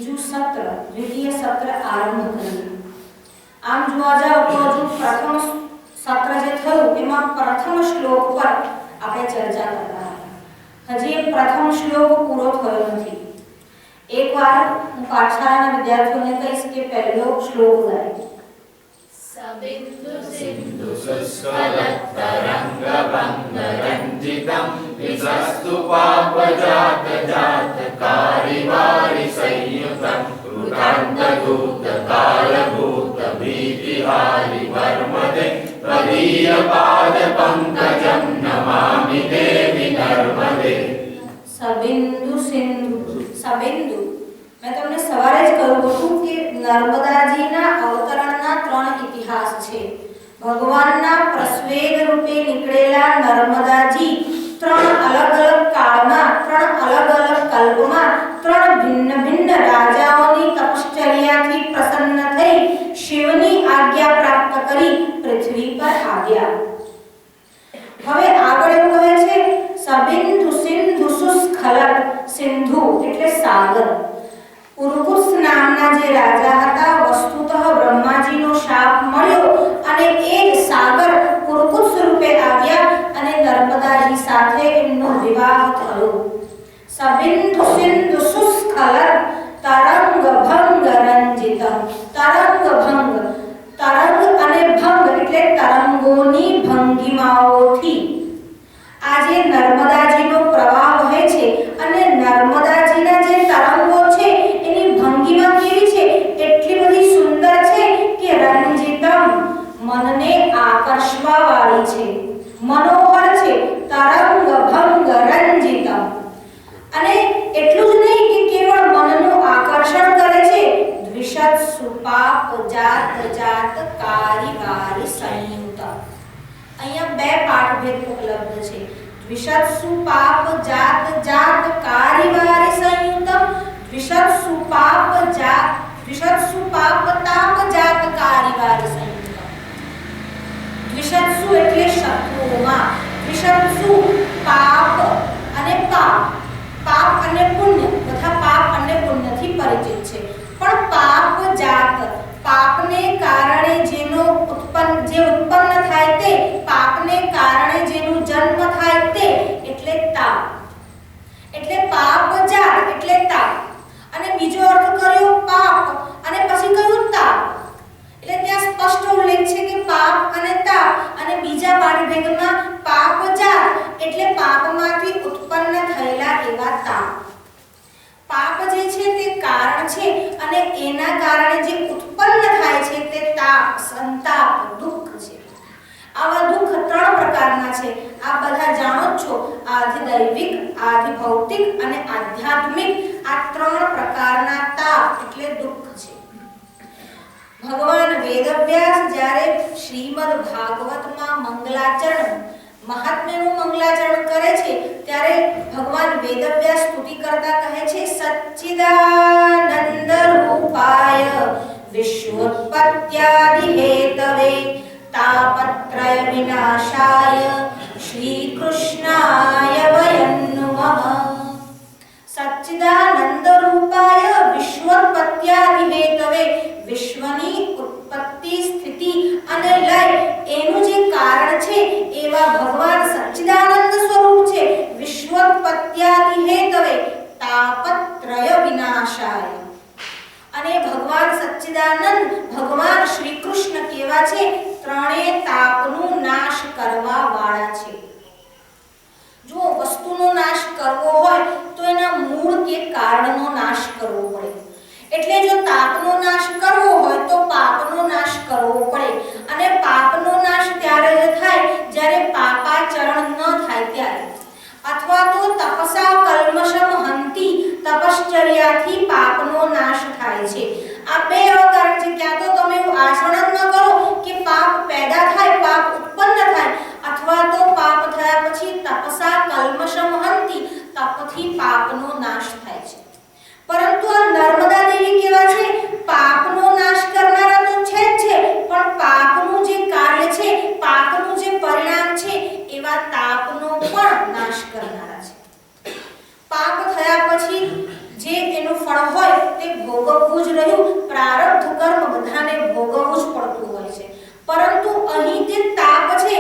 બીજું સત્ર દ્વિતીય સત્ર આરંભ કરીએ। આમ જોવા જાવ તો હજુ પ્રથમ સત્ર જે થયું એમાં પ્રથમ શ્લોક પર આપણે ચર્ચા કરતા હતા। હજી એ પ્રથમ શ્લોક પૂરો થયો નથી। એકવાર હું પાઠશાળાના વિદ્યાર્થીઓને કહીશ કે પહેલો શ્લોક ગાય। સબિંદુ સિંધુ શુષ્કલત તરંગ ભંગ રંજિતમ વિસસ્તુ પાપ જાત જાત કારિવારી સંયુતમ કૃતાંત દૂત કાલ ભૂત ભીતિહારી વર્મદે તદીય પાદ પંકજમ નમામિ દેવી નર્મદે। સબિંદુ સિંધુ સબિંદુ મેં તમને સવારે જ કહ્યું હતું કે નર્મદાજીના અવતરણના ત્રણ ઇતિહાસ છે। ભગવાનના પ્રસ્વેગ રૂપે નીકળેલા નર્મદાજી ત્રણ અલગ અલગ કાળમાં, ત્રણ અલગ અલગ કલ્પમાં, ત્રણ ભિન્ન ભિન્ન રાજાઓની તપશ્ચર્યાથી પ્રસન્ન થઈ શિવની આજ્ઞા પ્રાપ્ત કરી પૃથ્વી પર આવ્યા। હવે આગળ એવું કહે છે સબિંદુ સિંધુ શુષ્કલત। સિંધુ એટલે સાગર। પુરુકુસ નામના જે રાજા હતા વસ્તુતઃ બ્રહ્માજીનો શાપ મળ્યો અને એ જ સાગર પુરુકુસ રૂપે આવ્યા અને નર્મદાજી સાથે એમનો વિવાહ થયો। સબિંદુ સિંધુ શુષ્કલત તરંગ ભંગ રંજિત। તરંગ ભંગ, તરંગ અને ભંગ એટલે તરંગોની ભંગીમાઓથી આ જે નર્મદાજીનો પ્રવાહ વહે છે અને નર્મદાજીના જે તરંગો છે એની ભંગીમા કેવી છે, એટલી બધી સુંદર છે કે રંજિતમ મનને આકર્ષવા વાળી છે, મનોહર છે। તરંગ ભંગ રંજિતમ અને એટલું જ નહીં કે કેવળ મનનું આકર્ષણ કરે છે, દ્વિષત સુપાપ જાત જાત કારિવારી સંયુક્ત। અહીંયા બે પાઠભેદ ઉપલબ્ધ છે। દ્વિષત સુપાપ જાત જાત કારિવારી સંયુક્તમ, દ્વિષત સુપાપ તાપ જાત કારિવારી સંયુક્તમ। દ્વિષત સુ એટલે શત્રુઓમાં, દ્વિષત સુ પાપ અને પાપ, પાપ અને પુણ્ય, બધા પાપ અને પુણ્યથી પરિચિત છે, પણ પાપ જાત પાપને કારણે જેનો ઉત્પન્ન થાય તે, પાપને કારણે જેનું જન્મ થાય તે એટલે તાપ, એટલે પાપ જાત એટલે તાપ। અને બીજો અર્થ કર્યો પાપ અને પછી કહ્યું તાપ, એટલે ત્યાં સ્પષ્ટ ઉલ્લેખ છે કે પાપ અને તાપ। અને બીજા પાઠભેદમાં પાપ જાત એટલે પાપમાંથી ઉત્પન્ન થયેલા એવા તાપ। પાપ જે છે તે કારણ છે અને એના કારણે જે ઉત્પન્ન થાય છે તે તાપ, સંતાપ, દુઃખ છે। આવા દુઃખ ત્રણ પ્રકારના છે, આ બધા જાણો જ છો। આધિદૈવિક, આધિભૌતિક અને આધ્યાત્મિક, આ ત્રણ પ્રકારના તાપ એટલે દુઃખ છે। ભગવાન વેદવ્યાસ જ્યારે શ્રીમદ ભાગવતમાં મંગલાચરણ, મહાત્મ્યનું મંગલાચરણ કરે છે ત્યારે ભગવાન વેદવ્યાસ સ્તુતિ કરતા કહે છે સચ્ચિદાનંદ રૂપાય વિશ્વોત્પત્યાદિ હેતવે તાપત્રય વિનાશાય શ્રી કૃષ્ણાય વયં નમઃ। સચ્ચિદાનંદ રૂપાય વિશ્વોત્પત્યાદિ હેતવે, વિશ્વની ઉત્પત્તિ, સ્થિતિ અને લય એનું જે કારણ છે એવા ભગવાન સચ્ચિદાનંદ સ્વરૂપ છે। વિશ્વોત્પત્યાદિ હેતવે તાપત્રય વિનાશાય, અને ભગવાન સચ્ચિદાનંદ ભગવાન શ્રી કૃષ્ણ કેવા છે, ત્રણેય તાપનું નાશ કરવા વાળા છે। જો વસ્તુનો નાશ કરવો હોય તો એના મૂળ કે કારણનો નાશ કરવો પડે, એટલે જો તાપનો નાશ કરવો હોય તો પાપનો નાશ કરવો પડે। અને પાપનો નાશ ત્યારે જ થાય જ્યારે પાપાચરણ ન થાય ત્યારે, અથવા તો તપસા કલ્મષમ હંતિ, તપશ્ચર્યાથી પાપનો નાશ થાય છે। આ બે એવા કારણ છે, ક્યાં તો તમે આચરણ ન કરો કે પાપ પેદા થાય, પાપ ઉત્પન્ન થાય, અથવા તો પાપ થયા પછી તપસા કલ્મષમ હંતિ, તપથી પાપનો નાશ થાય છે। પરંતુ આ નર્મદા દેવી કેવા છે, પાપનો નાશ કરનારા તો છે જ છે, પણ પાપનું જે કાર્ય છે, પાપનું જે પરિણામ છે એવા તાપનો પણ નાશ કરનારા છે। પાપ થયા પછી જે એનું ફળ ભોગવવું જ રહ્યું. પ્રારબ્ધ કર્મ બધાને ભોગવવું જ પડતું હોય છે, પરંતુ અહીં જે તાપ છે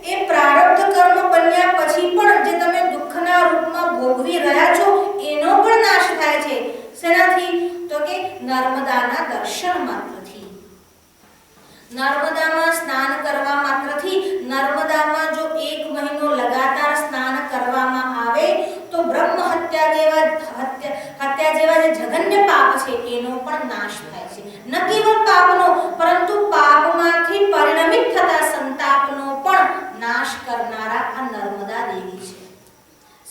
એ પ્રારબ્ધ કર્મ બન્યા પછી પણ જે તમે દુઃખના રૂપમાં ભોગવી રહ્યા છો એનો પણ નાશ થાય છે. શેનાથી? તો કે નર્મદાના દર્શન માત્રથી. નર્મદામાં સ્નાન કરવા માત્રથી, નર્મદામાં જો 1 મહિનો લગાતાર સ્નાન કરવામાં આવે તો બ્રહ્મ હત્યા જેવા જે જઘન્ય પાપ છે એનો પણ નાશ થાય છે. ન કેવળ પાપનો, પરંતુ પાપમાંથી પરિણમિત થતા સંતાપનો પણ નાશ કરનારા આ નર્મદા દેવી છે.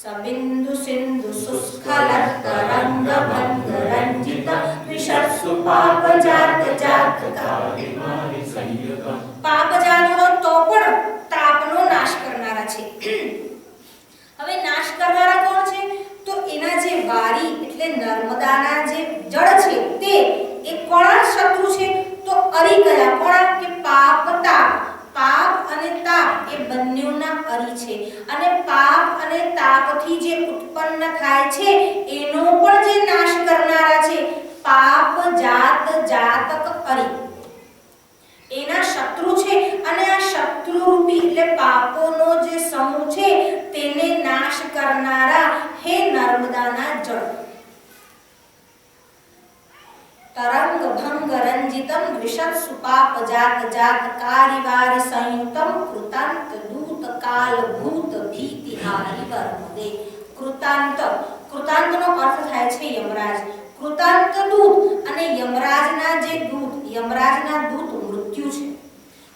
સબિંદુ સિંધુ સુસ્ખલત તરંગ ભંગ રંજિત વિશસ્સુ પાપજાત જાતકારી મારી સંયુતમ. પાપજાત હોય તો પણ તાપનો નાશ કરનારા છે. હવે નાશ કરનારા કોણ છે? તો એના જે વારી એટલે નર્મદાના જે જળ છે તે એ કોના શત્રુ છે? તો અરી કયા? કોના? કે પાપ તાપ. પાપ અને તાપ એ બંનેના અરી છે, અને પાપ અને તાપથી જે ઉત્પન્ન થાય છે એનો પણ જે નાશ કરનારા છે પાપ જાત જાતક અરી એના શત્રુ છે. અને આ શત્રુ રૂપી એટલે પાપોનો જે સમૂહ છે તેને નાશ કરનારા હે નર્મદાના જળ. તરંગ ભંગ રંજિતમ દ્વિષત્સુ પાપ જાત જાત કારિવારી સંયુક્તમ કૃતાંત દૂત કાલ ભૂત ભીતિ હારી વર્મદે. કૃતાંત, કૃતાંતનો અર્થ થાય છે યમરાજ. કૃતાંત દૂત અને યમરાજના જે દૂત, યમરાજના દૂત મૃત્યુ છે.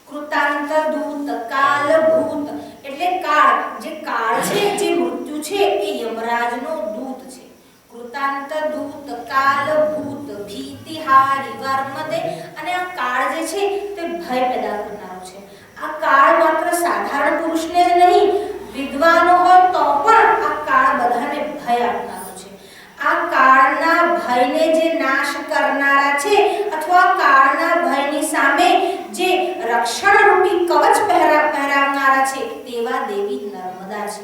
કૃતાંત દૂત કાલ ભૂત એટલે કાળ, જે કાળ છે જે મૃત્યુ છે એ યમરાજનો દૂત છે. કૃતાંત દૂત કાલ ભૂત ભીતિ હારી વર્મદે. અને આ કાળ જે છે તે ભય પેદા કરનારો છે. આ કાળ માત્ર સાધારણ પુરુષને જ નહીં, વિદ્વાનો હોય તો પણ આ કાળ બધાને ભય આપનારો છે. આ કાળના ભયને જે નાશ કરનારા છે અથવા કાળના ભયની સામે જે રક્ષણ રૂપી કવચ પહેરાવનારા છે તેવા દેવી નર્મદા છે.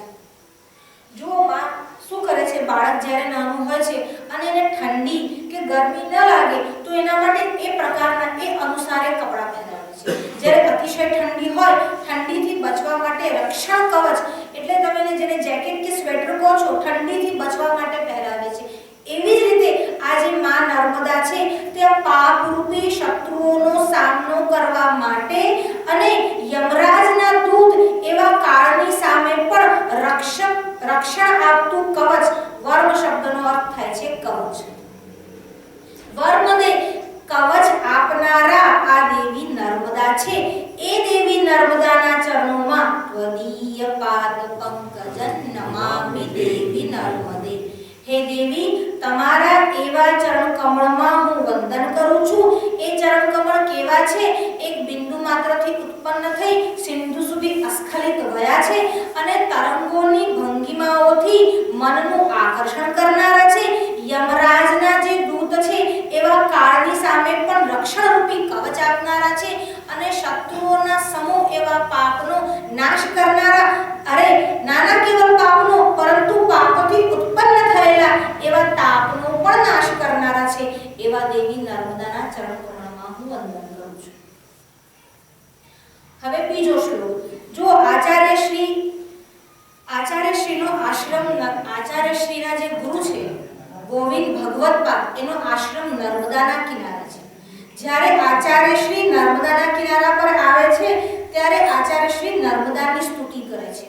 જો માં શું કરે છે? બાળક જ્યારે નાનું હોય છે અને એને ઠંડી કે ગરમી ન લાગે તો એના માટે એ પ્રકારના એ અનુસારે કપડાં પહેરાવે છે. જ્યારે અતિશય ઠંડી હોય, ઠંડીથી બચવા માટે રક્ષણ કવચ એટલે તમે જેને જેકેટ કે સ્વેટર કહો છો, ઠંડીથી બચવા માટે પહેરાવે છે. એવી જ રીતે આ જે માં નર્મદા છે તે પાપ રૂપી શત્રુઓનો સામનો કરવા માટે અને યમરાજના દૂત એવા કાળની સામે પણ રક્ષણ આપતું કવચ. વર્મ શબ્દનો અર્થ થાય છે કવચ. વર્મદે કવચ આપનારા આ દેવી નર્મદા છે. એ દેવી નર્મદાના ચરણોમાં ત્વદીય પાદ પંકજન નમામિ દેવી નર્મદે. હે દેવી, તમારા એવા ચરણ કમળમાં હું વંદન કરું છું. એ ચરણ કમળ કેવા છે? એક બિંદુ માત્રથી ઉત્પન્ન થઈ સિંધુ સુધી અસ્ખલિત ગયા છે અને તરંગોની ભંગીમાઓથી મનનું આકર્ષણ કરનારા છે. યમરાજના જે દૂત છે એવા કાળની સામે પણ રક્ષણ રૂપી કવચ આપનારા છે અને શત્રુઓના સમૂહ એવા પાપનો નાશ કરનારા. અરે નાના કેવલ પાપનો, પરંતુ પાપથી ઉત્પન્ન થયેલા એવા તાપનો પણ નાશ કરનારા છે. એવા દેવી નર્મદાના ચરણ કમળમાં હું વંદન કરું છું. હવે બીજો શ્લોક. જો આચાર્યશ્રીનો આશ્રમ, આચાર્યશ્રીના જે ગુરુ છે ગોવિંદ ભગવતપાદ, એનો આશ્રમ નર્મદાના કિનારે છે. જ્યારે આચાર્યશ્રી નર્મદાના કિનારા પર આવે છે ત્યારે આચાર્યશ્રી નર્મદાની સ્તુતિ કરે છે.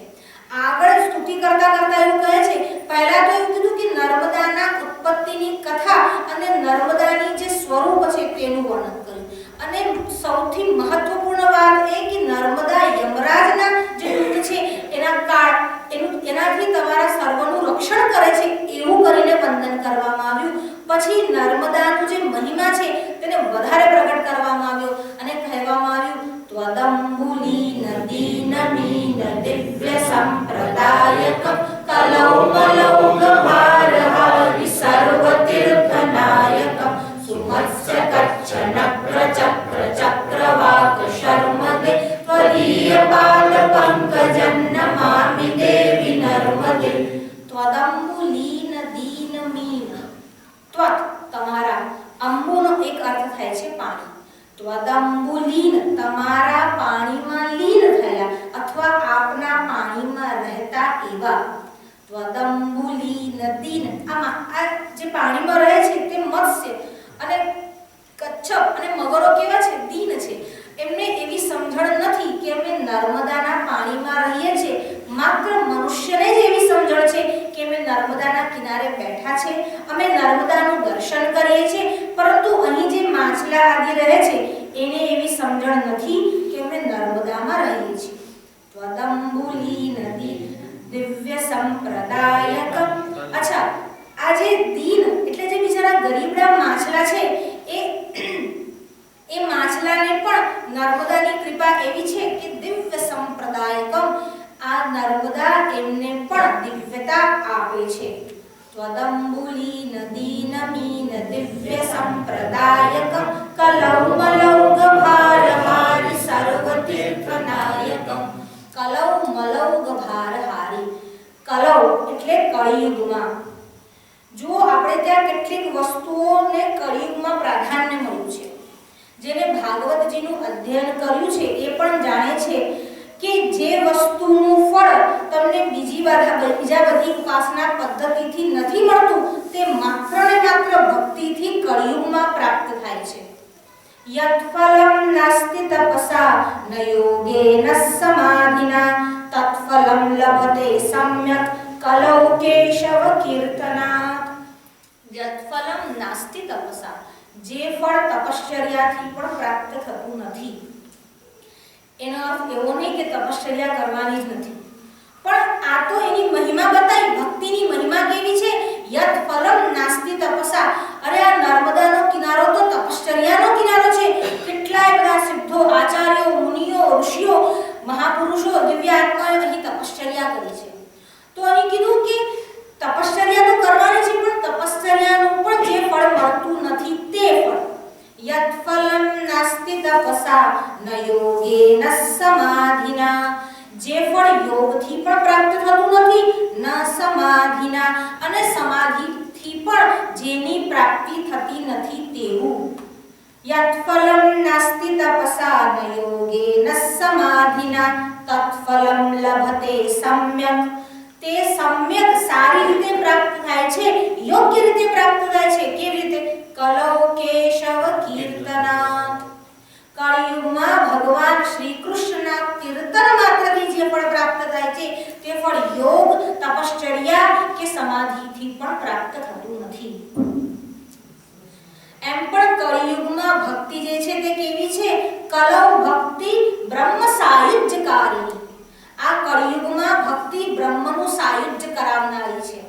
આગળ સ્તુતિ કરતા કરતા એવું કહે છે, પહેલા તો એવું કીધું કે નર્મદાના ઉત્પત્તિની કથા અને નર્મદાની જે સ્વરૂપ છે તેનું વર્ણન કર્યું. અને સૌથી મહત્વપૂર્ણ વાત એ કે નર્મદા યમરાજના જે દૂત છે એનાથી તમારા સર્વનું રક્ષણ કરે છે એવું કરીને વંદન કરવામાં આવ્યું. પછી નર્મદાનું જે મહિમા છે તેને વધારે પ્રગટ કરવામાં આવ્યો અને કહેવામાં આવ્યું ત્વદંબુલી નદી નમીન દિવ્ય સંપ્રદાયક કલૌ મલૌ ગભારહારી સર્વ તીર્થનાયક ત્વદંબુલીન તમારા પાણીમાં લીન થયા અથવા આપના પાણીમાં રહેતા એવા. ત્વદંબુલીન દીન આમાં આ જે પાણીમાં રહે છે તે મત્સ્ય અને કચ્છપ અને મગરો કેવા છે? દીન છે. એમને એવી સમજણ નથી કે અમે નર્મદાના પાણીમાં રહીએ છીએ. માત્ર મનુષ્યને જ એવી સમજણ છે કે અમે નર્મદાના કિનારે બેઠા છે, અમે નર્મદાનું દર્શન કરીએ છીએ. પરંતુ અહીં જે માછલા આદિ રહે છે એને એવી સમજણ નથી કે અમે નર્મદામાં રહીએ છીએ. ત્વદંબુલી નદી દિવ્ય સંપ્રદાયક. અચ્છા, આ જે દીન એટલે જે બિચારા ગરીબડા માછલા છે એ માછલાને પણ નર્મદાની કૃપા એવી છે કે દિવ્ય સંપ્રદાયકમ, આ નર્મદા એમને પણ દિવ્યતા આપે છે. ત્વદંબુલી નદીન મીન દિવ્ય સંપ્રદાયક કલૌમલૌગ ભારહારી સર્વતીર્થનાયકમ. કલૌમલૌગ ભારહારી. કલૌ એટલે કળિયુગમાં. જો આપણે ત્યાં કેટલીક વસ્તુઓને કળિયુગમાં પ્રાધાન્ય મળ્યું છે. જેને ભાગવતજીનું અધ્યયન કર્યું છે એ પણ જાણે છે કે જે વસ્તુનું ફળ તમને બીજા બધી ઉપાસના પદ્ધતિથી નથી મળતું તે માત્ર ને માત્ર ભક્તિથી કળિયુગમાં પ્રાપ્ત થાય છે. યત ફલમ નાસ્તિ તપસા ન યોગેન સમાધિના તત્ફલમ લભતે સમ્યક કલૌ કેશવ કીર્તનાત. યત ફલમ નાસ્તિ તપસા, જે ફળ તપશ્ચર્યાથી પણ પ્રાપ્ત થતું નથી. એનો અર્થ એવો નહીં કે તપશ્ચર્યા કરવાની જ નથી, પણ આ તો એની મહિમા બતાવી. ભક્તિની મહિમા કેવી છે? યત ફલમ નાસ્તિ તપસા. અરે આ નર્મદાનો કિનારો તો તપશ્ચર્યાનો કિનારો છે. કેટલાય બધા સિદ્ધો, આચાર્યો, મુનિઓ, ઋષિઓ, મહાપુરુષો, દિવ્યાત્માઓ અહીં તપશ્ચર્યા કરી છે. તો અહીં કીધું કે તપશ્ચર્યા તો કરવાની છે, પણ તપશ્ચર્યાનું પણ જે ફળ મળતું નથી તે ફળ. યત ફલમ નાસ્તિ તપસા ન યોગેન સમાધિના, જે ફળ યોગથી પણ પ્રાપ્ત થતું નથી, ન સમાધિના અને સમાધિથી પણ જેની પ્રાપ્તિ થતી નથી તેવું. યત ફલમ નાસ્તિ તપસા ન યોગેન સમાધિના તત્ફલમ લભતે સમ્યક. તે સમ્યક સારી રીતે પ્રાપ્ત થાય છે, યોગ્ય રીતે પ્રાપ્ત થાય છે. કેવી રીતે? કલૌ કેશવ કીર્તનાત. કળિયુગમાં ભગવાન શ્રી કૃષ્ણના કીર્તન માત્રથી જે ફળ પ્રાપ્ત થાય છે તે ફળ યોગ, તપશ્ચર્યા કે સમાધિથી પણ પ્રાપ્ત થતું નથી. એમ પણ કળિયુગમાં ભક્તિ જે છે તે કેવી છે? કલૌ ભક્તિ બ્રહ્મ સાયુજ્યકારી. આ કળિયુગમાં ભક્તિ બ્રહ્મનું સાયુજ્ય કરાવનારી છે.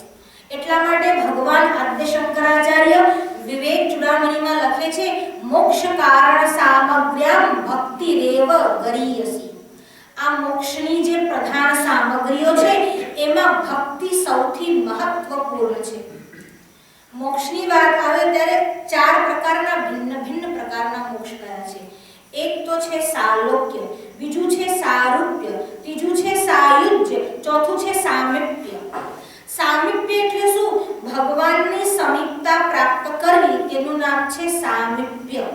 એટલા માટે ભગવાન આદ્ય શંકરાચાર્ય વિવેક ચૂડામણીમાં લખે છે, મોક્ષ કારણ સામગ્ર્યામ ભક્તિ રેવ ગરીયસી. આ મોક્ષની જે પ્રધાન સામગ્રીઓ છે એમાં ભક્તિ સૌથી મહત્વપૂર્ણ છે. મોક્ષની વાત આવે ત્યારે ચાર પ્રકારના ભિન્ન પ્રકારના મોક્ષ કયા છે. એક તો છે સાલોક્ય, બીજું છે સારૂપ્ય, ત્રીજું છે સાયુજ્ય, ચોથું છે સામીપ્ય. સામીપ્ય એટલે શું? ભગવાનની સમીપતા પ્રાપ્ત કરવી, તેનું નામ છે સામીપ્ય.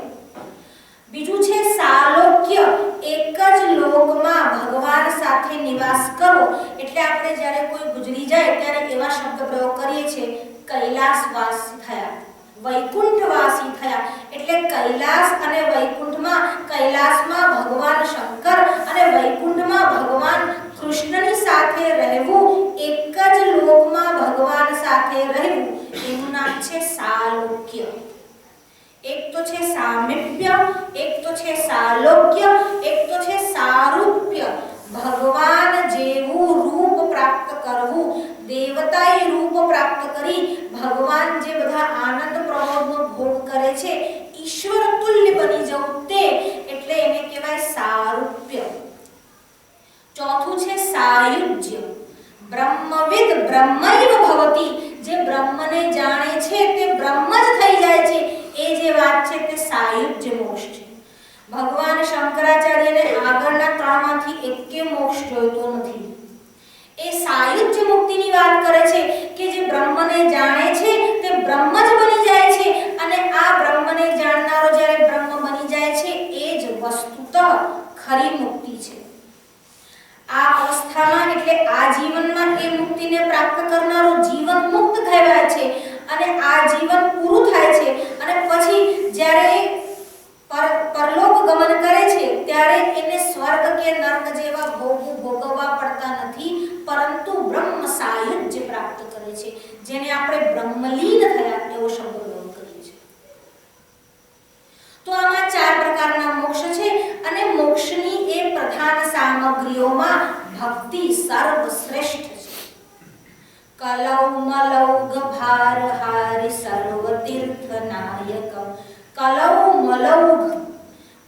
બીજું છે સાલોક્ય, એક જ લોકમાં ભગવાન સાથે નિવાસ કરવો. એટલે આપણે જ્યારે કોઈ ગુજરી જાય ત્યારે એવા શબ્દ પ્રયોગ કરીએ છીએ, કૈલાસવાસી થયા, વૈકુંઠવાસી થયા. એટલે કૈલાસ અને વૈકુંઠમાં, કૈલાસમાં ભગવાન શંકર અને વૈકુંઠમાં ભગવાન કૃષ્ણની સાથે રહેવું, એક જ લોકમાં ભગવાન સાથે રહેવું, એનું નામ છે સાલોક્ય. એક તો છે સામીપ્ય, એક તો છે સાલોક્ય, એક તો છે સારૂપ્ય. ભગવાન જેવું રૂપ પ્રાપ્ત કરવું, દેવતાઈ રૂપ પ્રાપ્ત કરી ભગવાન જે બધા આનંદ પ્રમોદનો ભોગ કરે છે, ઈશ્વર તુલ્ય બની જવું, તે એટલે એને કહેવાય સારૂપ્ય. ચોથું છે સાયુજ્ય. બ્રહ્મવિદ બ્રહ્મૈવ ભવતિ. જે બ્રહ્મને જાણે છે તે બ્રહ્મ જ થઈ જાય છે, એ જે વાત છે તે સાયુજ્ય મોક્ષ છે. ભગવાન શંકરાચાર્યને આગળના ત્રણમાંથી એકે મોક્ષ જોઈતો નથી. એ સાયુજ્ય મુક્તિની વાત કરે છે કે જે બ્રહ્મને જાણે છે તે બ્રહ્મ જ બની જાય છે, અને આ બ્રહ્મને જાણનારો જ્યારે બ્રહ્મ બની જાય છે જેને આપણે બ્રહ્મલીન થયા એવો શબ્દ પ્રયોગ કરીએ છીએ. તો આમાં 4 પ્રકારના મોક્ષ છે અને મોક્ષની એ પ્રધાન સામગ્રીઓમાં ભક્તિ સર્વશ્રેષ્ઠ છે. કલૌ મલૌ ભાર હારી સર્વ તીર્થ નાયક. કલૌ મલૌ,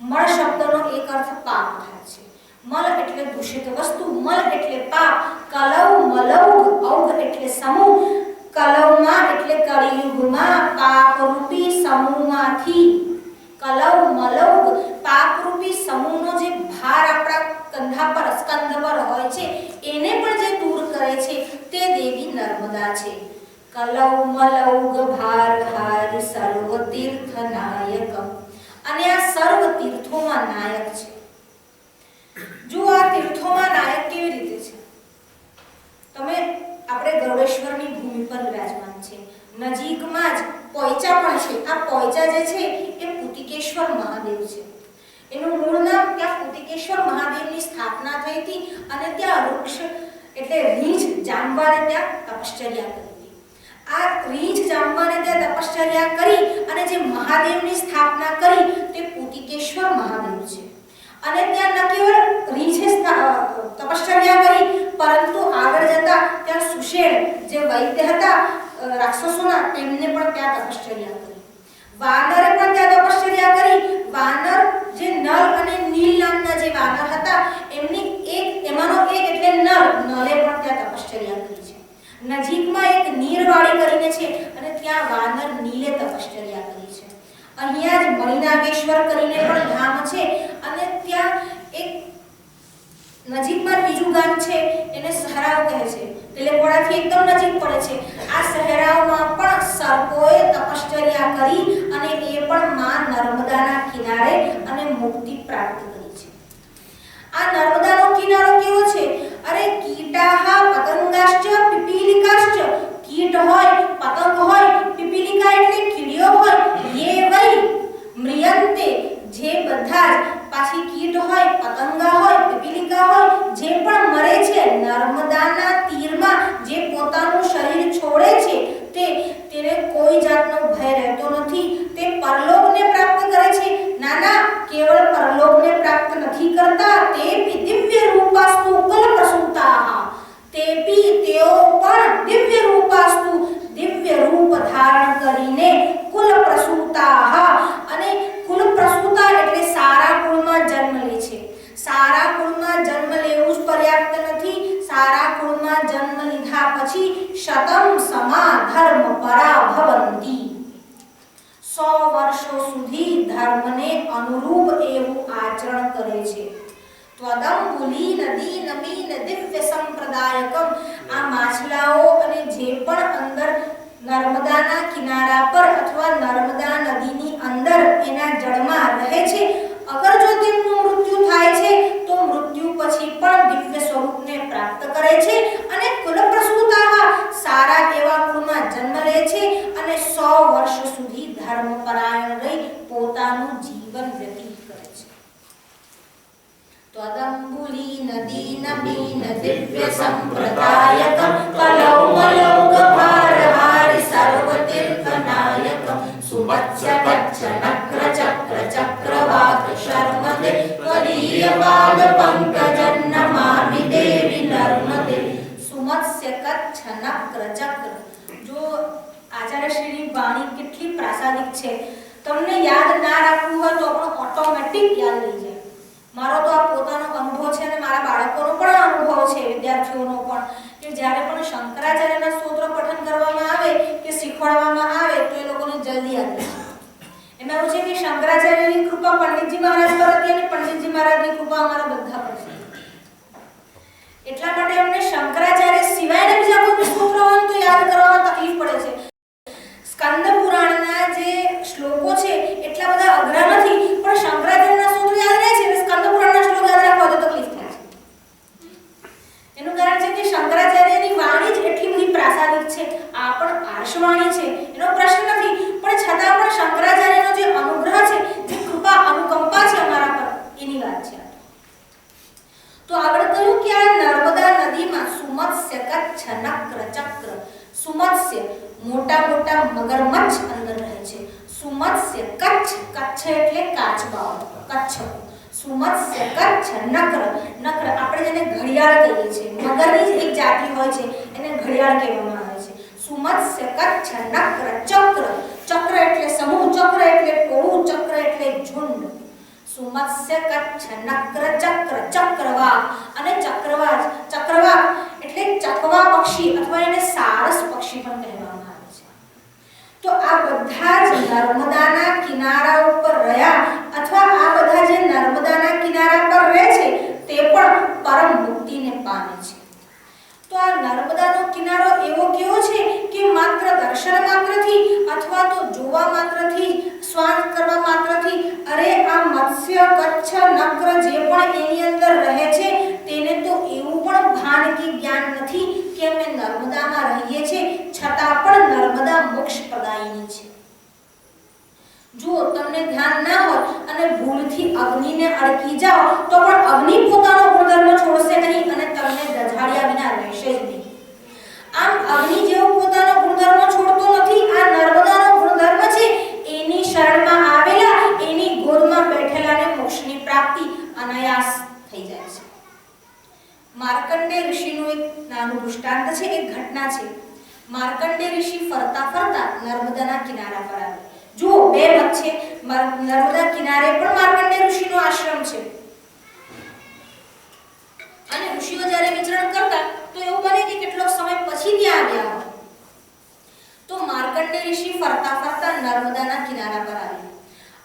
મળ શબ્દનો એક અર્થ પાપ થાય છે. મલ એટલે દૂષિત વસ્તુ, મલ એટલે પાપ, કલૌ મલૌ ઔઘ એટલે સમૂહ, કલૌમાં એટલે કળિયુગમાં પાપરૂપી સમૂહમાંથી. કલૌ મલૌ પાપરૂપી સમૂહનો જે ભાર આપણા કંધા પર સ્કંધ પર હોય છે એને પણ જે દૂર કરે છે તે દેવી નર્મદા છે. કલૌ મલૌ ભાર હારી સર્વ તીર્થ નાયક. અને આ સર્વ તીર્થોમાં નાયક છે. જો આ તીર્થોમાં નાયક કેવી રીતે છે? તમે આપણે ગરુડેશ્વરની ભૂમિ પર વિરાજમાન છે, નજીકમાં જ પોઈચા પણ છે. આ પોઈચા જે છે એ પુતિકેશ્વર મહાદેવ છે. એનું મૂળ નામ, ત્યાં પુતિકેશ્વર મહાદેવની સ્થાપના થઈ હતી અને ત્યાં વૃક્ષ એટલે રીંછ જાંબાને ત્યાં તપશ્ચર્યા કરી હતી. આ રીંછ જાંબાને ત્યાં તપશ્ચર્યા કરી અને જે મહાદેવની સ્થાપના કરી તે પુતિકેશ્વર મહાદેવ છે. અને ત્યાં ન કેવળ રીંછે તપશ્ચર્યા કરી, પરંતુ આગળ જતા ત્યાં સુષેણ જે વૈદ્ય હતા રાક્ષસોના, તેમને પણ ત્યાં તપશ્ચર્યા કરી. વાનરે પણ ત્યાં તપશ્ચર્યા કરી. વાનર જે નર અને નીલ નામના જે વાનર હતા એમાંનો એક એટલે નલે પણ ત્યાં તપશ્ચર્યા કરી છે. નજીકમાં એક નીરવાળી કરીને છે અને ત્યાં વાનર નીલે તપશ્ચર્યા કરી છે. અહીંયા જ મણિનાગેશ્વર કરીને પણ ધામ છે અને ત્યાં એક નજીકમાં બીજું ગામ છે, એને સહરાવ કહે છે. તેલેકોડાથી એકદમ નજીક પડે છે. આ સહરાવમાં પણ સર્પોએ તપશ્ચર્યા કરી અને એ પણ માં નર્મદાના કિનારે અને મુક્તિ પ્રાપ્ત કરી છે. આ નર્મદાનો કિનારો કેવો છે? અરે કીટાહ પતંગાશ્ચ પીપીલિકાશ્ચ. કીટ હોય, પતંગ હોય, પીપીલિકા એટલે કીડીઓ હોય, યે વૈ મ્રિયન્તે, જે બધા જ, પાછી કીટ હોય, પતંગા હોય, પીપીલિકા હોય, જે પણ મરે છે નર્મદાના તીરમાં, જે પોતાનું શરીર છોડે છે તેને કોઈ જાતનો ભય રહેતો નથી. તે પરલોકને પ્રાપ્ત કરે છે. ના, કેવળ પરલોકને પ્રાપ્ત નથી કરતા, તે દિવ્ય રૂપાસ્તુ કુલ પ્રસૂતાઃ. તેઓ પણ દિવ્ય રૂપાસ્તુ, દિવ્ય રૂપ ધારણ કરીને કુલ પ્રસૂતાઃ, અને કુલ પ્રસૂતા એટલે સારા કુળમાં જન્મ લે છે. સારા કુળમાં જન્મ લેવું જ પર્યાપ્ત નથી. સારા કુળમાં જન્મ લીધા પછી શતમ સમા ધર્મ પરા ભવંતી. 100 વર્ષો સુધી ધર્મને અનુરૂપ એવું આચરણ કરે છે. ત્વદંબુલી નદી નમીન દિવ્ય સંપ્રદાયકમ. આ માછલાઓ અને જે પણ અંદર નર્મદાના કિનારા પર અથવા નર્મદા નદીની અંદર એના જળમાં રહે છે, અગર જો તેમનું મૃત્યુ થાય છે તો મૃત્યુ પછી પણ દિવ્ય સ્વરૂપને પ્રાપ્ત કરે છે અને કુલપ્રસૂતાઃ, સારા એવા કુળમાં જન્મ લે છે અને 100 વર્ષ સુધી ધર્મપરાયણ રહી પોતાનું જીવન વ્યતીત કરે છે. ત્વદંબુલી નદી નમીન દિવ્ય સંપ્રદાયકમ કલૌ મલૌ ભાર હારી સર્વ તીર્થ નાયકમ સુમત્સ્ય કચ્છ નક્ર ચક્ર ચક્રવાત શર્મદે ત્વદીયપાદ પંકજં નમામિ દેવી નર્મદે. સુમત્સ્ય કચ્છ નક્ર ચક્ર. જો આચાર્યશ્રીની વાણી કેટલી પ્રાસાદિક છે. તમને યાદ ના રાખવું હોય તો પણ ઓટોમેટિક યાદ રહી જાય. મારો તો આ પોતાનો અનુભવ છે અને મારા બાળકોનો પણ અનુભવ છે, વિદ્યાર્થીઓનો પણ, કે જ્યારે પણ શંકરાચાર્યના સ્તોત્ર પઠન કરવામાં આવે કે શીખવાડવામાં આવે તો એ લોકોને જલ્દી યાદ રહે છે. એમાં એવું છે કે શંકરાચાર્યની કૃપા પંડિતજી મહારાજ પર હતી અને પંડિતજી મહારાજની કૃપા અમારા બધા પર છે. એટલા માટે અમને શંકરાચાર્ય સિવાયના બીજા કોઈ સ્તોત્ર હોય તો યાદ કરવામાં તકલીફ પડે છે. સ્કંદ પુરાણના જે શ્લોકો છે એટલા બધા અઘરા નથી, પણ શંકરાચાર્યના સ્તોત્ર યાદ રહે છે એટલે સ્કંદ પુરાણના શ્લોક યાદ રાખવા તો તકલીફ થાય છે. એનું કારણ છે કે શંકરાચાર્યની વાણી જ એટલી બધી પ્રાસાદિક છે. આ પણ આર્ષવાણી છે, એનો પ્રશ્ન નથી, પણ છતાં પણ શંકરાચાર્યનો જે અનુગ્રહ છે, જે કૃપા અનુકંપા છે અમારા પર, એની વાત છે. તો આગળ કહ્યું કે આ નર્મદા નદીમાં સુમત્સ્ય કચ્છ નક્ર ચક્ર. સુમત્સ્ય કચ્છ એટલે કાચબાઓ, કચ્છ. સુમત્સ્ય કચ્છ નક્ર, નક્ર આપણે જેને ઘડિયાળ કહીએ છીએ, મગરની જ એક જાતિ હોય છે એને ઘડિયાળ કહેવામાં આવે છે. સુમત્સ્ય કચ્છ નક્ર ચક્ર, ચક્ર એટલે સમૂહ, ચક્ર એટલે ટોળું, ચક્ર એટલે ઝુંડ. સુમત્સ્ય કચ્છ નક્ર ચક્ર, ચક્રવાક અને ચક્રવાક, ચક્રવાક એટલે ચકવા પક્ષી અથવા એને સારસ પક્ષી પણ કહેવામાં આવે છે. તો આ બધા જ નર્મદાના કિનારા ઉપર રહ્યા અથવા આ બધા જે નર્મદાના કિનારા પર રહે છે તે પણ પરમ મુક્તિને પામે છે. તો આ નર્મદાનો કિનારો એવો કેવો છે કે માત્ર દર્શન માત્રથી અથવા તો જોવા માત્રથી, સ્નાન કરવા માત્રથી, અરે આ મત્સ્ય કચ્છ નક્ર જે પણ એની અંદર રહે છે તેને તો એવું પણ ભાન કે જ્ઞાન નથી કે અમે નર્મદામાં રહીએ છીએ, છતાં પણ નર્મદા મોક્ષ પ્રદાયિની છે. જો તમને ધ્યાન ના હોય અને ભૂલથી અગ્નિને અડકી જાઓ તો પણ અગ્નિ પોતાનો ગુણધર્મ છોડશે નહીં અને તમને દઝાડ્યા વિના રહેશે જ નહીં. આમ અગ્નિ જેવો પોતાનો ગુણધર્મ છોડતો નથી. આ નર્મદાનો ગુણધર્મ છે એની શરણમાં આવેલા, એની ગોદમાં બેઠેલાને મોક્ષની પ્રાપ્તિ અનાયાસ થઈ જાય છે. માર્કંડેય ઋષિનું એક નાનું દૃષ્ટાંત છે, એક ઘટના છે. માર્કંડેય ઋષિ ફરતા ફરતા નર્મદાના કિનારા પર આવે. જુઓ, બે મત છે. નર્મદા કિનારે પણ માર્કંડેય ઋષિનો આશ્રમ છે અને ઋષિઓ જ્યારે વિચરણ કરતા તો એવું બને કે કેટલોક સમય પછી ત્યાં આવ્યા હોય. તો માર્કંડેય ઋષિ ફરતા ફરતા નર્મદાના કિનારા પર આવ્યા.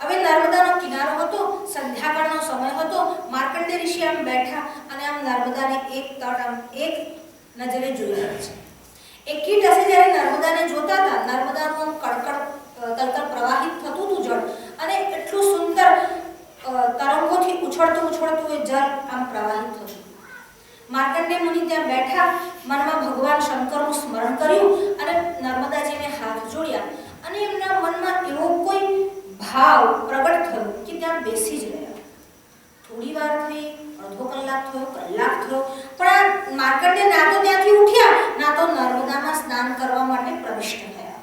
હવે નર્મદાનો કિનારો હતો, સંધ્યાકાળનો સમય હતો. માર્કંડેય ઋષિ આમ બેઠા અને આમ નર્મદાને એક તટ આમ એક નજરે જોઈ રહ્યા છે. એકી ટસે જ્યારે નર્મદાને જોતા હતા, નર્મદાનું કડકડ તલતલ પ્રવાહિત થતું હતું જળ અને એટલું સુંદર તરંગોથી ઉછળતું ઉછળતું એ જળ આમ પ્રવાહિત થતું. માર્કંડેય મુનિ ત્યાં બેઠા, મનમાં ભગવાન શંકરનું સ્મરણ કર્યું અને નર્મદાજીને હાથ જોડ્યા અને એમના મનમાં એવો કોઈ ભાવ પ્રગટ થયો કે ત્યાં બેસી જ રહ્યા. થોડી વાર થઈ, અડધો કલાક થયો, કલાક થયો, પણ આ માર્કંડેય ના તો ત્યાંથી ઉઠ્યા ના તો નર્મદામાં સ્નાન કરવા માટે પ્રવિષ્ટ થયા.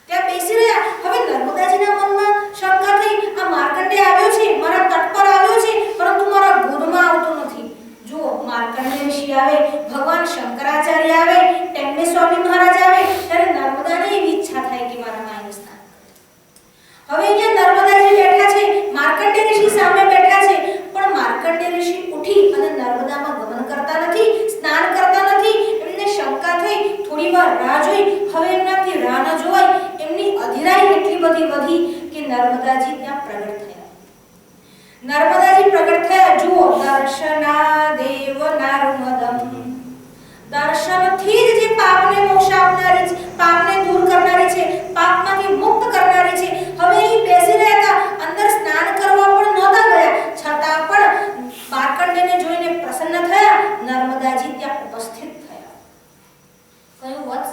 ત્યાં બેસી રહ્યા. હવે નર્મદાજીના મનમાં શંકા થઈ, આ માર્કંડેય આવ્યો છે, મારા તટ પર આવ્યો છે, પરંતુ મારા ગોદમાં આવતો નથી. જો માર્કંડેય ઋષિ આવે, ભગવાન શંકરાચાર્ય આવે, ટેમ્બે સ્વામી મહારાજ આવે, ત્યારે નર્મદાને એવી ઈચ્છા થાય કે મારા માયને સ્નાન કરે. હવે અહીંયા નર્મદાજી બેઠા છે, માર્કંડેય ઋષિ સામે બેઠા છે, પણ માર્કંડેય ઋષિ ઉઠી અને નર્મદામાં ગમન કરતા નથી, સ્નાન કરતા નથી. એમને શંકા થઈ, થોડી વાર રાહ જોઈ. હવે એમનાથી રાહ ન જોવાય, એમની અધીરાઈ એટલી બધી વધી કે નર્મદાજી ત્યાં પ્રગટ થયા. નર્મદાજી પ્રગટ થયા. જુઓ, દર્શનાદેવ નર્મદમ, દર્શનથી જ જે પાપને મોક્ષ આપનારી છે, પાપને દૂર કરનારી છે, પાપમાંથી મુક્ત કરનારી છે. હવે અહીં બેસી રહ્યા હતા, અંદર સ્નાન કરવા પણ નહોતા ગયા, છતાં પણ માર્કંડેયને જોઈને પ્રસન્ન થયા. નર્મદાજી ત્યાં ઉપસ્થિત થયા. કહ્યું, વત્સ,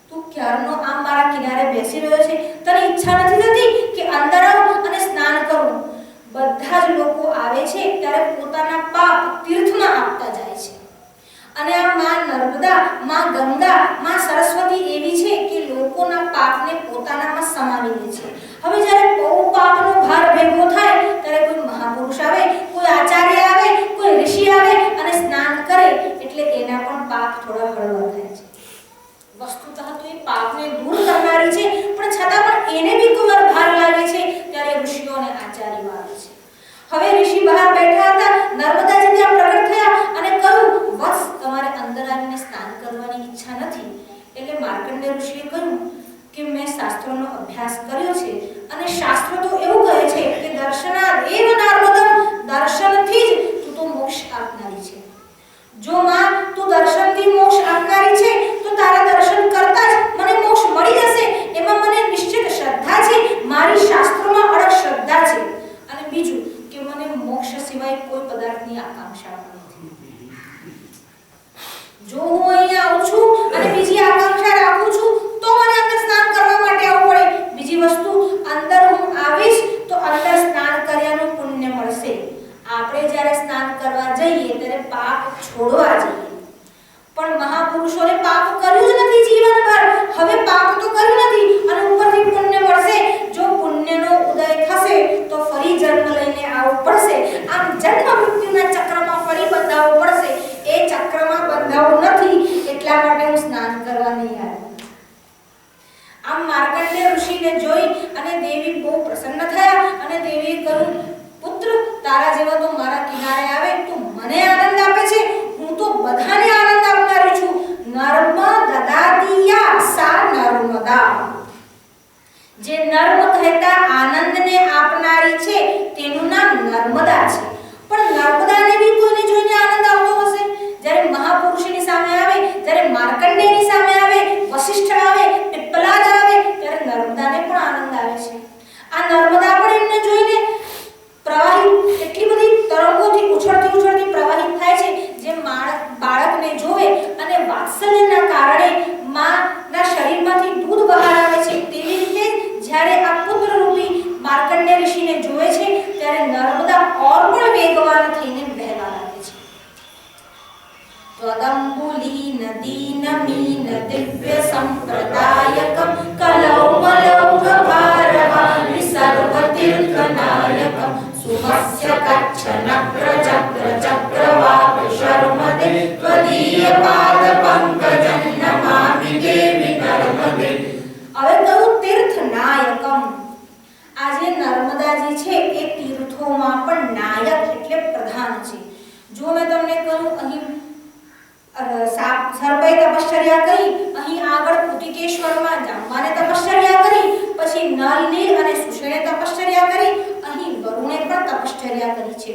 તું ક્યારનો આમ મારા કિનારે બેસી રહ્યો છે, તને ઈચ્છા નથી થતી કે અંદર આવ અને સ્નાન કરું? બધા જ લોકો આવે છે ત્યારે પોતાના પાપ તીર્થમાં આપતા જાય છે અને આ માં નર્મદા, માં ગંગા, માં સરસ્વતી એવી છે કે લોકોના પાપને પોતાનામાં સમાવી લે છે. હવે જ્યારે બહુ પાપનો ભાર ભેગો થાય ત્યારે કોઈ મહાપુરુષ આવે, કોઈ આચાર્ય આવે, કોઈ ઋષિ આવે અને સ્નાન કરે એટલે એના પણ પાપ થોડા હળવા થાય છે. વસ્તુતઃ તો એ પાપને દૂર કરનારી છે, પણ છતાં પણ એને બી કોઈ વાર ભાર લાગે છે ત્યારે ઋષિઓ અને આચાર્યો આવે છે. હવે ઋષિ બહાર બેઠા હતા, નર્મદાજી ત્યાં પ્રગટ થયા અને કહ્યું, વત્સ, તમારે અંદર આવીને સ્નાન કરવાની ઈચ્છા નથી? એટલે માર્કંડેય ઋષિએ કહ્યું કે મેં શાસ્ત્રોનો અભ્યાસ કર્યો છે અને શાસ્ત્રો તો એવું કહે છે કે દર્શનાદેવ નર્મદમ, દર્શનથી જ તું તો મોક્ષ આપનારી છે. જો માં તું દર્શનથી મોક્ષ આપનારી છે તો તારા દર્શન કરતા જ મને મોક્ષ મળી જશે, એમાં મને નિશ્ચિત શ્રદ્ધા છે, મારી શાસ્ત્રોમાં અડગ શ્રદ્ધા છે. અને બીજું કે મને મોક્ષ સિવાય કોઈ પદાર્થની આકાંક્ષા નથી. જો હું અહીંયા આવું છું અને બીજી આકાંક્ષા રાખું છું તો મને અંદર સ્નાન કરવા માટે આવવું પડે. બીજી વસ્તુ, અંદર હું આવીશ તો અંદર સ્નાન કર્યાનું પુણ્ય મળશે. આપણે જ્યારે સ્નાન કરવા જઈએ ત્યારે પાપ છોડવા જઈએ, પણ મહાપુરુષોએ પાપ કર્યું જ નથી જીવનભર. હવે પાપ તો કર્યું નથી અને ઉપરથી પુણ્ય મળશે. જો પુણ્યનો ઉદય થશે તો ફરી જન્મ લઈને આવવું પડશે. આમ જન્મ મૃત્યુના ચક્રમાં ફરી બંધાવવું પડશે. એ ચક્રમાં બંધાવવું નથી એટલા માટે હું સ્નાન કરવા નહીં આવી. આમ માર્કંડેય ઋષિને જોઈ અને દેવી બહુ પ્રસન્ન થયા અને દેવીએ કહ્યું, પુત્ર તારા જેવા તો મારા કિનારે આવે તો મને આનંદ આપે છે, હું તો બધાને આનંદ આપનારી છું. નર્મદદાદિયા સા નર્મદા. જે નર્મ કહેતા આનંદને આપનારી છે તેનું નામ નર્મદા છે. પણ નર્મદાને બી કોઈને જોઈને આનંદ આવતો હશે? જ્યારે મહાપુરુષની સામે આવે, જ્યારે માર્કંડેયની સામે આવે, વશિષ્ઠ આવે, પિપ્પલાદ આવે, ત્યારે નર્મદાને પણ આનંદ આવે છે. આ નર્મદા પણ એમને જોઈને પ્રવાહિત, એટલી બધી તરંગોથી ઉછળતી પ્રવાહિત થાય છે. જે બાળકને જોવે અને વાત્સલ્યના કારણે માના શરીરમાંથી દૂધ બહાર આવે છે, તેવી રીતે જ્યારે આ પુત્ર રૂપી માર્કંડેય ઋષિને જોવે છે ત્યારે નર્મદા ઓર પણ વેગવાન થઈને વહેવા લાગે છે. ત્વદંબુલી નદીન મીન દિવ્ય સંપ્રદાયકમ કલૌ ભારવાનિ સર્વ તીર્થનાયકમ સુમસ્ય કચ્છન પ્રચક્ર ચક્રવાક શર્મદે ત્વદીય પાદ પંકજં નમામિ દેવી નર્મદે. હવે કહું તીર્થનાયકમ. આજે નર્મદાજી છે એ તીર્થોમાં પણ નાયક એટલે પ્રધાન છે. જો મેં તમને કહું અહીં સરભાઈ તપશ્ચર્યા કરી, અહીં આગળ કુતિકેશ્વરમાં જાંબાને તપશ્ચર્યા કરી, પછી નલ નીલ અને સુષેણે તપશ્ચર્યા કરી, અહીં વરુણે પણ તપશ્ચર્યા કરી છે.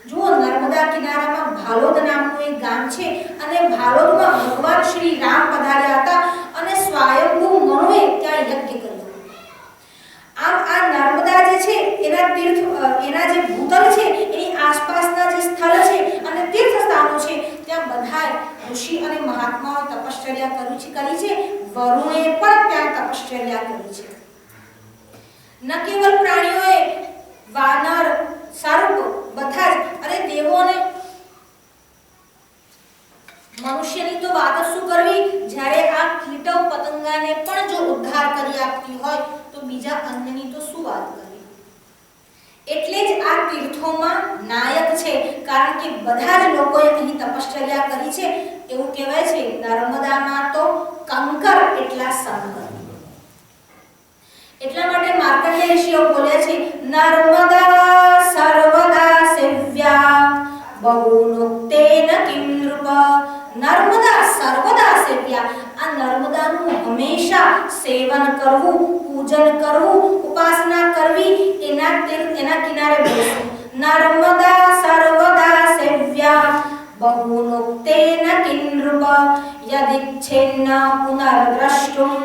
જુઓ નર્મદા કિનારામાં ભાલોદ નામનું એક ગામ છે અને ભાલોદમાં ભગવાન શ્રી રામ પધાર્યા હતા અને સ્વયંભૂ મનુએ ત્યાં યજ્ઞ કર્યો. આમ આ નર્મદા જે છે એના તીર્થ, એના જે ભૂતલ છે એની આસપાસના જે સ્થળ છે અને તીર્થ સ્થાનો છે ત્યાં બધાય ઋષિ અને મહાત્માઓ તપશ્ચર્યા કરી છે. વરુણે પણ ત્યાં તપશ્ચર્યા કરી છે. ન કેવલ પ્રાણીઓએ, વાનર, સર્પ બધા જ, અને દેવો અને મનુષ્યની તો વાત શું કરવી, જ્યારે આ કીટવ પતંગાને પણ જો ઉદ્ધાર કરી આપતી હોય તો બીજા અન્નની તો શું વાત કરવી. એટલે જ આ તીર્થોમાં નાયક છે, કારણ કે બધા જ લોકોએ અહીં તપશ્ચર્યા કરી છે. એવું કહેવાય છે નર્મદામાં તો કંકર એટલા શંકર. એટલા માટે માર્કંડેય ઋષિઓ બોલ્યા છે, નર્મદા સર્વદા સેવ્યા બહુનુક્તેન કિમ નૃપ. નર્મદા સર્વદા સેવ્યા. આ નર્મદાનું હંમેશા સેવન કરવું, પૂજન કરવું, ઉપાસના કરવી, એના કિનારે બેસવું. નર્મદા સર્વદા સેવ્યા બહુનુક્તેન કિમ નૃપ યદિચ્છેન્ન પુનર્દ્રષ્ટુમ.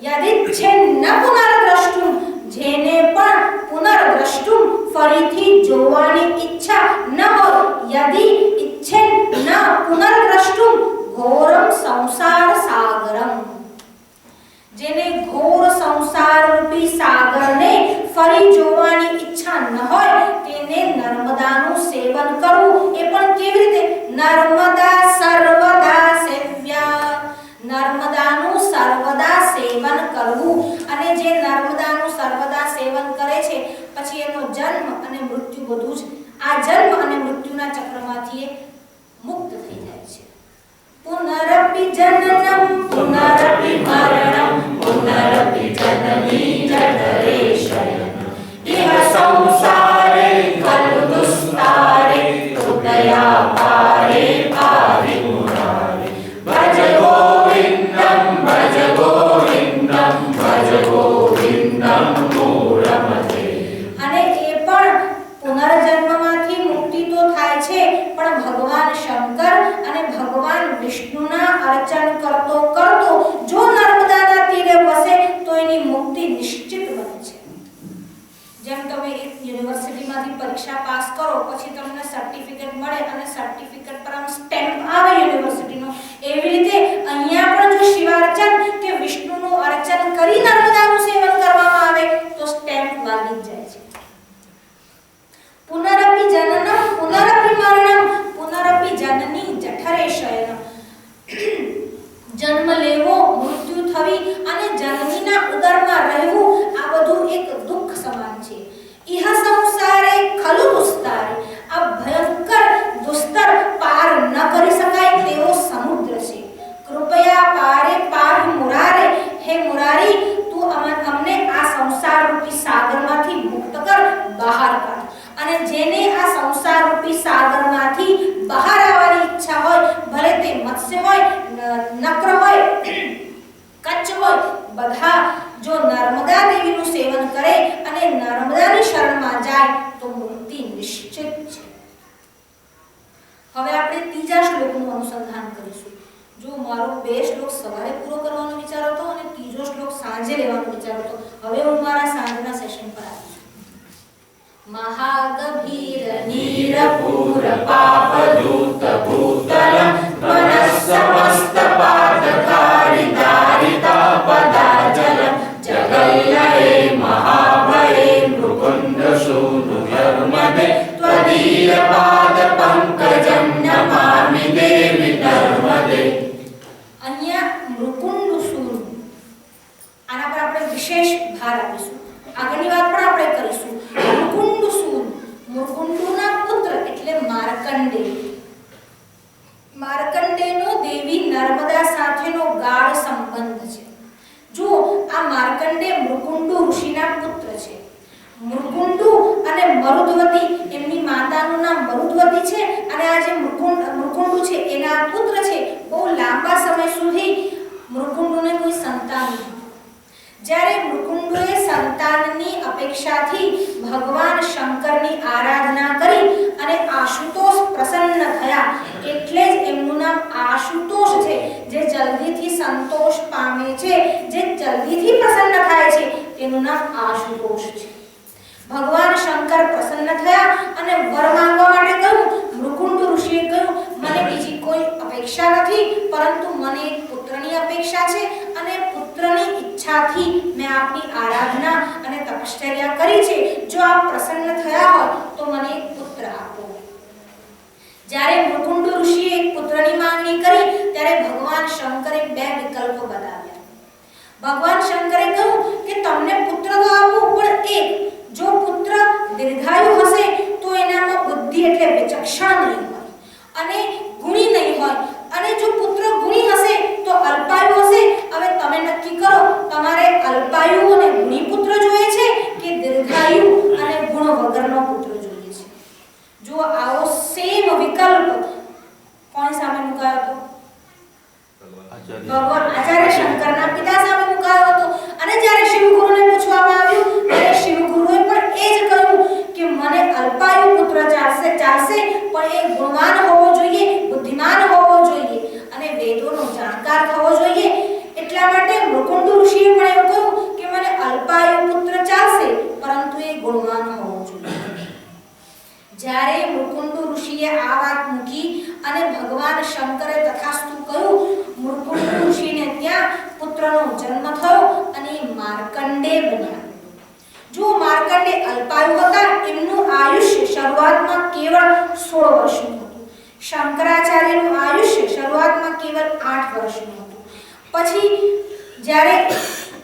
યદિચ્છેન્ન પુનર્દ્રષ્ટુમ. જેને પણ પુનર્દ્રષ્ટુમ ફરીથી જોવાની ઈચ્છા ન હોય, યદિ ઇચ્છેન ન પુનર્દ્રષ્ટુમ ઘોરમ સંસાર સાગરમ. જેને ઘોર સંસાર રૂપી સાગરને ફરી જોવાની ઈચ્છા ન હોય તેને નર્મદાનું સેવન કરવું. એ પણ કેવી રીતે? નર્મદા સર્વદા સેવ્યા. નર્મદાનું સર્વદા સેવન કરવું. અને જે નર્મદાનું સર્વદા સેવન કરે છે પછી એનો જન્મ અને મૃત્યુ બધું જ આ જન્મ અને મૃત્યુના ચક્રમાંથી મુક્ત થઈ જાય છે. પુનરપી જનનમ પુનરપી મરણમ પુનરપી જનની જઠરે શયનમ ઇહ સંસારે ખલુ દુસ્તારે તુદયા પારે પારિ મુરારે. ભજ ગોવિંદમ ભજ ગોવિંદમ ભજ ગોવિંદમ મૂળમતે. અને એ પણ પુનર્જન્મમાંથી મુક્તિ તો થાય છે, પણ ભગવાન શંકર અને ભગવાન વિષ્ણુના અર્ચન કરતો કરતો જો નર્મદાના તીરે વસે તો એની મુક્તિ નિશ્ચિત બને છે. જેમ તમે એક યુનિવર્સિટીમાંથી પરીક્ષા પાસ કરો પછી તમને સર્ટિફિકેટ મળે અને સર્ટિફિકેટ પર આમ સ્ટેમ્પ આવે યુનિવર્સિટીનો, એવી રીતે અહીંયા પણ જો શિવાર્ચન કે વિષ્ણુનું અર્ચન કરી નર્મદાનું સેવન કરવામાં આવે તો સ્ટેમ્પ વાગી જાય છે. પુનરપી જનનમ પુનરપી મરણમ પુનરપી જનની જઠરે શયનમ. જન્મ લેવો, મૃત્યુ થવી અને જનનીના ઉદરમાં રહેવું આ બધું એક દુઃખ સમાન છે. ઇહ બહાર કાઢ. અને જેને આ સંસાર રૂપી સાગરમાંથી બહાર આવવાની ઈચ્છા હોય, ભલે તે મત્સ્ય હોય, નક્ર હોય, કચ્છ હોય, બધા જો નર્મદા દેવીનું સેવન કરે અને નર્મદાની શરણમાં જાય તો મુક્તિ નિશ્ચિત છે. હવે આપણે ત્રીજા શ્લોકનું અનુસંધાન કરીશું. જો મારો 2 શ્લોક સવારે પૂરો કરવાનો વિચાર હતો અને ત્રીજો શ્લોક સાંજે લેવાનો વિચાર હતો. હવે હું મારા સાંજના સેશન પર આવી છું. મહાગભીર નીરપૂર પાપદૂત ભૂતલમ મનસ્સમસ્ત પાદકારી દારિતાપદાજલમ જગલ્લયે મહાભયે મૃકુંડ શૂનુ નર્મદે ત્વદીય પાદ પંકજમ નમામિ દેવી નર્મદે. અહીંયા મૃકુંડ શૂન, આના પર આપણે વિશેષ ભાર આપીશું. આગળની વાત પણ આપણે કરીશું. મૃકુંડ શૂન, મૃકુંડના પુત્ર એટલે માર્કંડેય. માર્કંડેયનો દેવી નર્મદા સાથેનો ગાઢ સંબંધ છે. જો આ માર્કંડેય મૃકુંડુ ઋષિના પુત્ર છે. મૃકુંડુ અને મરુદ્વતી, એમની માતાનું નામ મરુદ્વતી છે અને આ જે મૃકુંડુ છે એના પુત્ર છે. બહુ લાંબા સમય સુધી મૃકુંડુને કોઈ સંતાન નહોતું. જ્યારે મૃકુંડુએ સંતાનની અપેક્ષાથી ભગવાન શંકરની આરાધના કરી અને આશુતોષ પ્રસન્ન થયા, એટલે જ એમનું નામ આશુતોષ છે. જે જલ્દીથી સંતોષ પામે છે, જે જલ્દીથી પ્રસન્ન થાય છે, તેનું નામ આશુતોષ છે. ભગવાન શંકર પ્રસન્ન થયા અને વર માંગવા માટે કહ્યું. મૃકુંડ ઋષિએ કહ્યું, મને બીજી કોઈ અપેક્ષા નથી, પરંતુ મને એક પુત્રની અપેક્ષા છે અને પુત્રની ઈચ્છાથી મેં આપની આરાધના અને તપશ્ચર્યા કરી છે. જો આપ પ્રસન્ન થયા હોય તો મને એક પુત્ર આપો. જ્યારે મૃકુંડ ઋષિએ એક પુત્રની માંગણી કરી ત્યારે ભગવાન શંકરે 2 વિકલ્પો બતાવ્યા. ભગવાન શંકરે કહ્યું કે તમને પુત્ર તો આપું, પણ એક, જો પુત્ર દીર્ઘાયુ હશે તો એનામાં બુદ્ધિ એટલે વિચક્ષણ નહીં હોય અને ગુણી નહીં હોય, અને જો પુત્ર ગુણી હશે તો અલ્પાયુ હશે. હવે તમે નક્કી કરો, તમારે અલ્પાયુ અને ગુણી પુત્ર જોઈએ છે કે દીર્ઘાયુ અને ગુણ વગરનો પુત્ર જોઈએ છે? જો આવો સેમ વિકલ્પ કોની સામે મુકાયો હતો? ભગવાન આચાર્ય શંકરના પિતા સામે મુકાયો હતો. અને જ્યારે શિવગુરુને પૂછવામાં આવ્યું ત્યારે શિવગુરુએ પણ એ જ કહ્યું કે મને અલ્પાયુ પુત્ર ચાલશે, પણ એ ગુણવાન હોવો જોઈએ, બુદ્ધિમાન હોવો જોઈએ અને વેદોનો જાણકાર થવો જોઈએ. એટલા માટે મૃકુંડ ઋષિએ પણ એવું કહ્યું કે મને અલ્પાયુ પુત્ર ચાલશે, પરંતુ એ ગુણવાન હોવો જોઈએ. જ્યારે મૃકુંડ ઋષિએ આ વાત મૂકી અને ભગવાન શંકરે તથાસ્તુ કહ્યું, મૃકુંડ ઋષિને ત્યાં પુત્રનો જન્મ થયો અને માર્કંડેય બન્યા. જો માર્કંડેય અલ્પાયુ હતા, એમનું આયુષ્ય શરૂઆતમાં કેવળ 16 વર્ષનું હતું. શંકરાચાર્યનું આયુષ્ય શરૂઆતમાં કેવળ 8 વર્ષનું હતું. પછી જ્યારે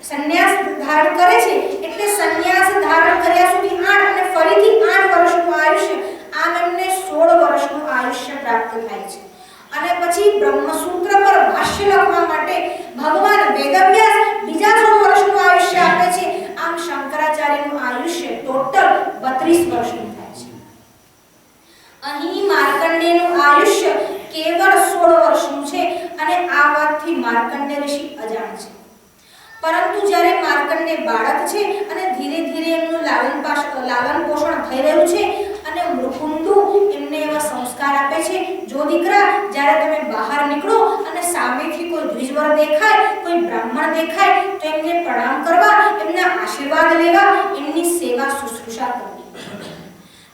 સંન્યાસ ધારણ કરે છે, એટલે સંન્યાસ ધારણ કર્યા સુધી 8 અને ફરીથી 8 વર્ષનું આયુષ્ય, આમ એમને 16 વર્ષનું આયુષ્ય પ્રાપ્ત થાય છે. અને પછી બ્રહ્મસૂત્ર પર ભાષ્ય લખવા માટે ભગવાન વેદવ્યાસ બીજા 16 વર્ષનું આયુષ્ય આપે છે. આમ શંકરાચાર્યનું આયુષ્ય ટોટલ 32 વર્ષનું થાય છે. અહીં માર્કંડેયનું આયુષ્ય કેવળ 16 વર્ષનું છે અને આ વાતથી માર્કંડેય ઋષિ અજાણ છે. પરંતુ જ્યારે માર્કંડેય બાળક છે અને ધીરે ધીરે એમનું લાલન પોષણ થઈ રહ્યું છે અને મૃકુંડુ એમને એવા સંસ્કાર આપે છે, જો દીકરા, જ્યારે તમે બહાર નીકળો અને સામેથી કોઈ દ્વિજવર દેખાય, કોઈ બ્રાહ્મણ દેખાય તો એમને પ્રણામ કરવા, એમના આશીર્વાદ લેવા, એમની સેવા શુશ્રૂષા કરવી.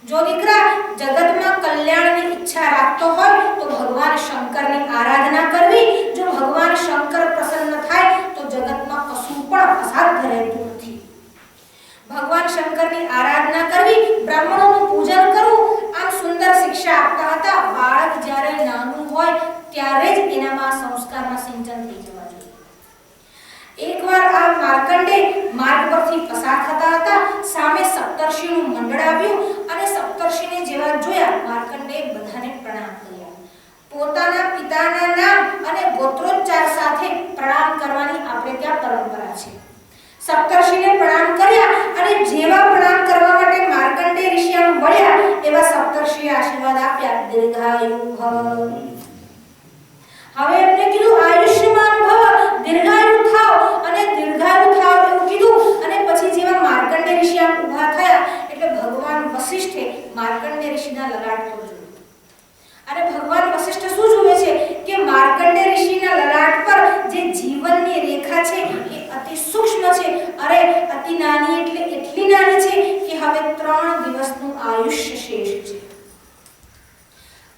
જો દીકરા જગતમાં કલ્યાણની ઈચ્છા રાખતો હોય તો ભગવાન શંકરની આરાધના કરવી. જો ભગવાન શંકર પ્રસન્ન થાય તો જગતમાં કશું પણ અસાધ્ય રહેતું નથી. ભગવાન શંકરની આરાધના કરવી, બ્રાહ્મણોનું પૂજન કરવું, આમ સુંદર શિક્ષા આપતા હતા. બાળક જ્યારે નાનું હોય ત્યારે જ એનામાં સંસ્કારના સિંચન થઈ જવા જોઈએ. એકવાર આ માર્કંડેય માર્ગ પરથી પસાર થતા હતા, સામે સપ્તર્ષિનું મંડળ આવ્યું અને સપ્તર્ષિને જેવા જોયા, માર્કંડેય બધાને પ્રણામ કર્યા. પોતાના પિતાના નામ અને ગોત્રોચ્ચાર સાથે પ્રણામ કરવાની આપણે ત્યાં પરંપરા છે. સપ્તર્ષિને પ્રણામ કર્યા અને જેવા પ્રણામ કરવા માટે માર્કંડેય માર્કંડેય ઋષિના લલાટ પર જોયું. અને ભગવાન વશિષ્ઠ શું જુએ છે કે માર્કંડેય ઋષિના લલાટ પર જે જીવનની રેખા છે એ અતિ સૂક્ષ્મ છે. અરે અતિ નાની એટલે એટલી નાની છે કે હવે 3 દિવસનું આયુષ્ય શેષ છે.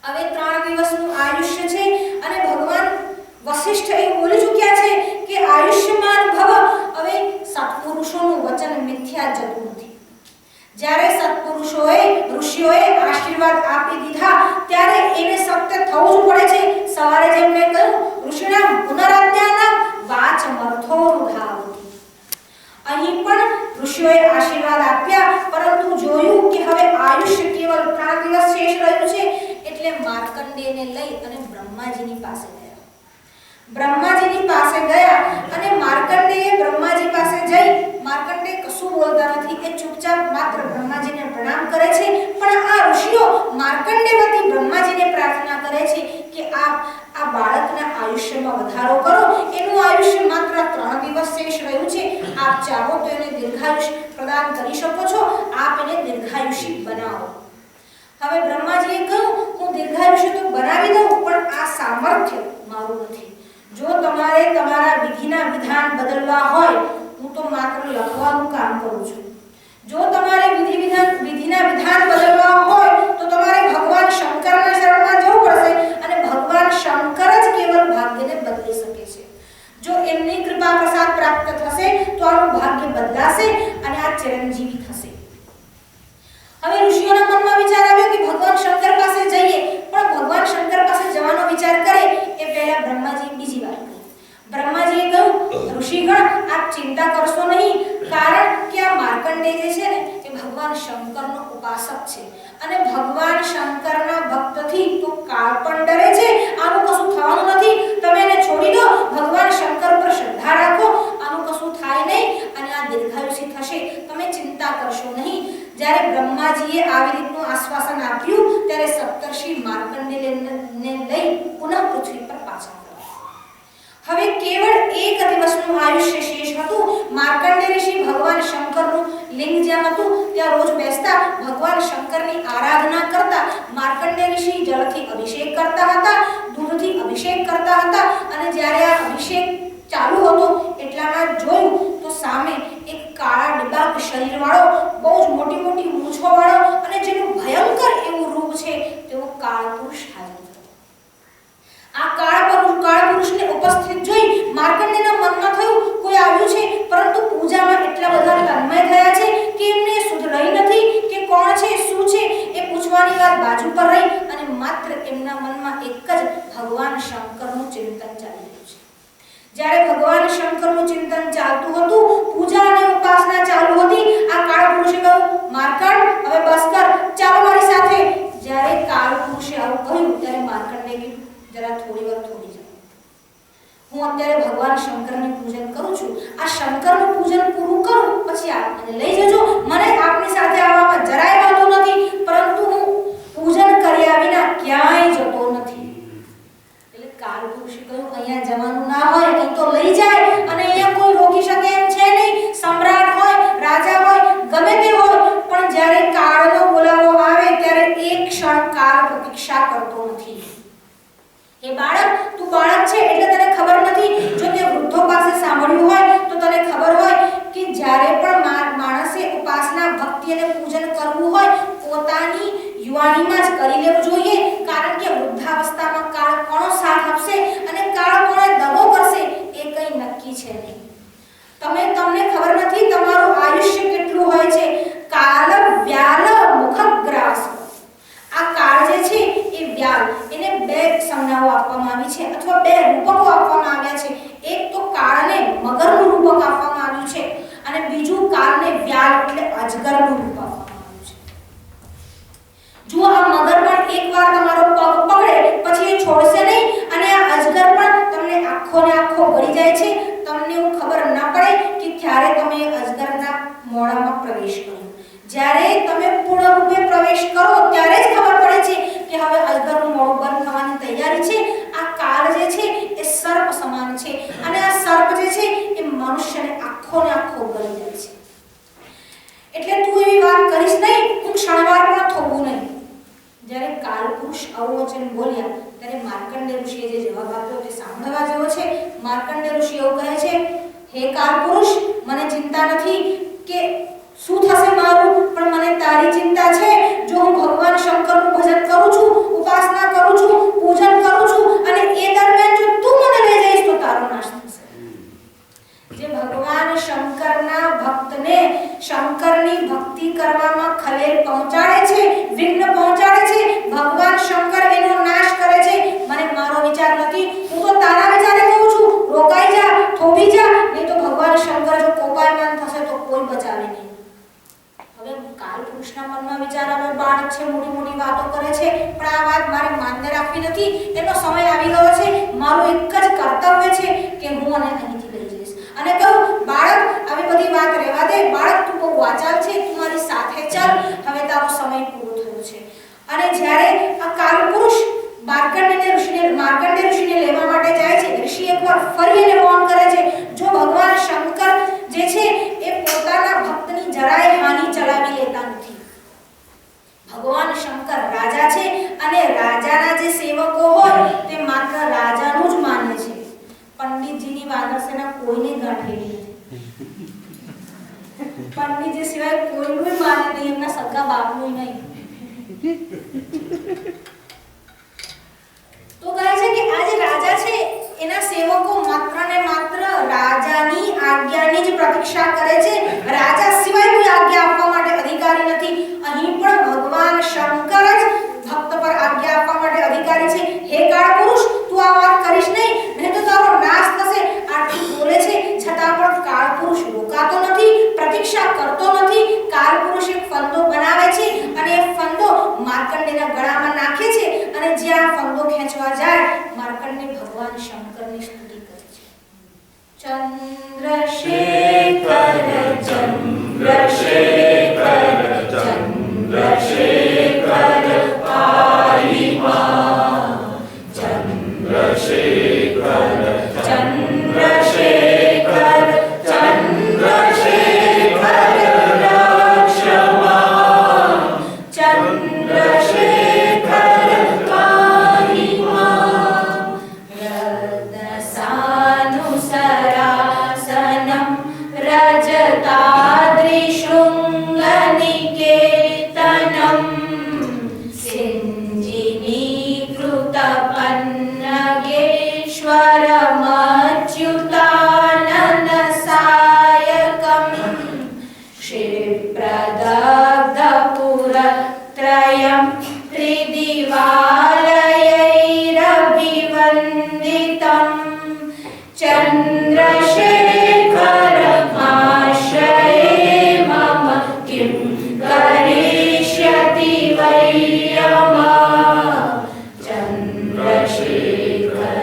હવે 3 દિવસનું આયુષ્ય છે અને ભગવાન વશિષ્ઠ એ બોલી ચૂક્યા છે કે આયુષ્યમાન ભવ. હવે સત્પુરુષોનું વચન મિથ્યા જતું નથી. જ્યારે સત્પુરુષોએ ઋષિઓએ આશીર્વાદ આપી દીધા ત્યારે એને સત્ય થવું જ પડે છે. સવારે જેમ મેં કહ્યું, ઋષિના પુનરાજ્ઞાના વાચમર્થોરુધાવતિ. અહીં પણ ઋષિઓએ આશીર્વાદ આપ્યા, પરંતુ જોયું કે હવે આયુષ્ય કેવલ 3 દિવસ શેષ રહ્યું છે એટલે માર્કંડેયને લઈ અને બ્રહ્માજીની પાસે ગયા. બ્રહ્માજીની પાસે ગયા અને માર્કંડેયે બ્રહ્માજી પાસે જઈ, માર્કંડેય કશું બોલતા નથી, એ ચૂપચાપ માત્ર બ્રહ્માજીને પ્રણામ કરે છે. પણ આ ઋષિઓ માર્કંડેય વતી બ્રહ્માજીને પ્રાર્થના કરે છે કે આ બાળકના આયુષ્યમાં વધારો કરો. એનું આયુષ્ય માત્ર 3 દિવસ શેષ રહ્યું છે. આપ ચાહો તો એને દીર્ઘાયુષ્ય પ્રદાન કરી શકો છો. આપ એને દીર્ઘાયુષી બનાવો. હવે બ્રહ્માજીએ કહ્યું, હું દીર્ઘાયુષ્ય તો બનાવી દઉં, પણ આ સામર્થ્ય મારું નથી. જો તમારે તમારા વિધિના વિધાન બદલવા હોય, હું તો માત્ર લખવાનું કામ કરું છું. જો તમારે વિધિના વિધાન બદલવા હોય તો તમારે ભગવાન શંકરના શરણમાં જવું પડશે અને ભગવાન શંકર જ કેવલ ભાગ્યને બદલી શકે છે. જો એમની કૃપા પ્રસાદ પ્રાપ્ત થશે તો આનું ભાગ્ય બદલાશે અને આ ચિરંજીવી થશે. હવે ઋષિઓના મનમાં વિચાર આવ્યો કે ભગવાન શંકર પાસે જઈએ, પણ ભગવાન શંકર પાસે જવાનો વિચાર કરે એ પહેલા બ્રહ્માજી બીજી વાત કહી. બ્રહ્માજીએ કહ્યું, ઋષિગણ આપ ચિંતા કરશો નહીં, કારણ કે આ માર્કંડેય જે છે ને એ ભગવાન શંકરનો ઉપાસક છે અને ભગવાન શંકરના ભક્તથી તો કાળ પણ ડરે છે. આનું કશું થવાનું નથી. તમે એને છોડી દો, ભગવાન શંકર પર શ્રદ્ધા રાખો, આનું કશું થાય નહીં અને આ દીર્ઘાયુષી થશે. તમે ચિંતા કરશો નહીં. જ્યારે બ્રહ્માજીએ આવી રીતનું આશ્વાસન આપ્યું ત્યારે સપ્તર્ષિ માર્કંડેયને લઈ પુનઃ પૃથ્વી પર પાછા ગયા. હવે કેવળ 1 દિવસનું આયુષ્ય શેષ હતું. માર્કંડેય ઋષિ ભગવાન શંકરનું લિંગ જ્યાં હતું ત્યાં રોજ બેસતા, ભગવાન શંકરની આરાધના કરતા. માર્કંડેય ઋષિ જળથી અભિષેક કરતા હતા, દૂધથી અભિષેક કરતા હતા અને જ્યારે આ અભિષેક ચાલુ હતો એટલામાં જોયું તો સામે એક કાળા ડિબાંગ શરીરવાળો, બહુ જ મોટી મોટી મૂછો વાળો અને જેનું ભયંકર એવું રૂપ છે તેવો કાળપુરુષ હાજર હતો. આ કાળપુરુષને ઉપસ્થિત જોઈ માર્કંડેયના મનમાં થયું કોઈ આવ્યું છે, પરંતુ પૂજામાં એટલા બધા તન્મય થયા છે કે એમને સુધ રહી નથી કે કોણ છે, શું છે એ પૂછવાની વાત બાજુ પર રહી અને માત્ર એમના મનમાં એક જ ભગવાન શંકરનું ચિંતન ચાલી રહ્યું છે. જ્યારે ભગવાન શંકરનું ચિંતન ચાલતું હતું, પૂજા અને ઉપાસના ચાલુ હતી, આ કાળપુરુષે કહ્યું, માર્કંડ હવે બસ કર, ચાલો મારી સાથે. જ્યારે કાળપુરુષે આવું કહ્યું ત્યારે માર્કંડેય કીધું, જરા થોડી વાર થોડી જાઓ. હું અત્યારે ભગવાન શંકરનું પૂજન કરું છું. આ શંકરનું પૂજન પૂરું કરું પછી આપ મને લઈ જજો. મને આપની સાથે આવવામાં જરાય વાંધો નથી, પરંતુ હું પૂજન કર્યા વિના ક્યાંય જતો નથી. એટલે કાળપુરુષે કહ્યું, અહીંયા જવાનું ના હોય, અહીં તો લઈ જાય અને અહીંયા કોઈ રોકી શકે એમ છે નહીં. સમ્રાટ હોય, રાજા હોય, ગમે તે હોય, પણ જ્યારે કાળનો બોલાવો આવે ત્યારે એક ક્ષણ કાળ પ્રતીક્ષા કરતો નથી. એ બાળક, તું બાળક છે એટલે તને ખબર નથી. જો તે વૃદ્ધો પાસે સાંભળ્યું હોય તો તને ખબર હોય કે જ્યારે પણ માણસે ઉપાસના, ભક્તિ અને પૂજન કરવું હોય પોતાની યુવાનીમાં જ કરી લેવું જોઈએ, કારણ કે વૃદ્ધાવસ્થામાં કાળ કોનો સાથ આપશે અને કાળ કોને દગો કરશે એ કંઈ નક્કી છે નહીં. તમને ખબર નથી તમારું આયુષ્ય કેટલું હોય છે. કાલ વ્યાલ મુખગ્રાસ. આ કાળ જે છે એ વ્યાલ, એને 2 સંજ્ઞાઓ આપવામાં આવી છે અથવા 2 રૂપકો આપવામાં આવ્યા છે. એક તો કાળને મગરનું રૂપક આપવામાં આવ્યું છે અને બીજું કાળને વ્યાલ એટલે અજગરનું રૂપ આપવામાં આવ્યું છે. જો આ મગર પણ એકવાર આવું વચન બોલ્યા ત્યારે માર્કંડેય ઋષિએ જે જવાબ આપ્યો તે સાંભળવા જેવો છે. માર્કંડેય ઋષિ એવું કહે છે, હે કાળપુરુષ, મને ચિંતા નથી કે શું થશે મારું, પણ મને તારી ચિંતા છે. જો હું ભગવાન શંકરનું ભજન કરું છું, ઉપાસના કરું છું, પૂજન કરું છું અને એ દરમિયાન જો તું મને લઈ જઈશ તો તારો નાશ થશે. જે ભગવાન શંકરના ભક્તને શંકરની ભક્તિ કરવામાં ખલેલ પહોંચાડે છે, વિઘ્ન પહોંચાડે છે, ભગવાન શંકર એનો નાશ કરે છે. મને મારો વિચાર નથી, હું તો તારા વિચારે કહું છું, રોકાઈ જા, થોભી જા, નહીં તો ભગવાન શંકર જો કોપાયમાન થશે તો કોઈ બચાવે નહીં. હવે કાળપુરુષના મનમાં વિચાર આવે, બાળક છે, મોટી મોટી વાતો કરે છે, પણ આ વાત મારે માન્ય રાખવી નથી. એનો સમય આવી ગયો છે. મારું એક જ કર્તવ્ય છે કે હું આને અહીંથી લઈ જઈશ. અને કહું, બાળક, આવી બધી વાત રહેવા દે. બાળક, તું બહુ વાચાળ છે, તું મારી સાથે ચાલ. હવે તારો સમય પૂરો થયો છે. અને જ્યારે આ કાળપુરુષ માર્કંડેય ઋષિને લેવા માટે જાય છે, ઋષિ એકવાર ફરી એને વોર્ન કરે છે, જો ભગવાન શંકર જે છે એ પોતાના ભક્તની જરાય હાનિ ચલાવી લેતા નથી. ભગવાન શંકર રાજા છે અને રાજાના જે સેવકો હોય તે માત્ર રાજાનું જ માને છે. પંડિતજીની વાનરસેના કોઈને ગાંઠેલી નથી. પંડિતજી સિવાય કોઈનું માને નહીં, એમના સગા બાપનું નહીં. તો કહે છે કે આ જે રાજા છે એના સેવકો માત્ર ને માત્ર રાજાની આજ્ઞાની જ પ્રતીક્ષા કરે છે. રાજા સિવાય કોઈ આજ્ઞા આપવા માટે અધિકારી નથી. અહીં પણ ભગવાન શંકર જ ભક્ત પર આજ્ઞા આપવા માટે અધિકારી છે. હે કાળપુરુષ, તું આ વાત કરીશ નહીં તો તારો નાશ થશે. આટલું બોલે છે છતાં પણ કાળપુરુષ રોકાતો નથી, પ્રતીક્ષા કરતો નથી. કાળપુરુષ એક ફંદો બનાવે છે અને એ ફંદો માર્કંડેયના ગળામાં નાખે છે અને જ્યાં ફંદો ખેંચવા જાય, માર્કંડેય ભગવાન શંકરની સ્તુતિ કરે છે. ચંદ્રશેખર ચંદ્રશેખર ચંદ્રશેખર પાહી માં, ચંદ્રશેખર ચંદ્રશેખર ચંદ્રશેખર રક્ષમા, ચંદ્રશેખર પાહી માં. રત્નસાનુસરાસનમ રજતાદ્રિશૃંગનિકેતનમ, સિંજીનીકૃતપન્નગેશ્વરમચ્યુતાનનસાયકમ, ક્ષિપ્રદગ્ધપુરત્રયમ ત્રિદિવાલયૈરભિવન્દિતમ, ચંદ્રશેખરમાશ્રયે મમ કિં કરિષ્યતિ વૈયમા. ચંદ્રશેખર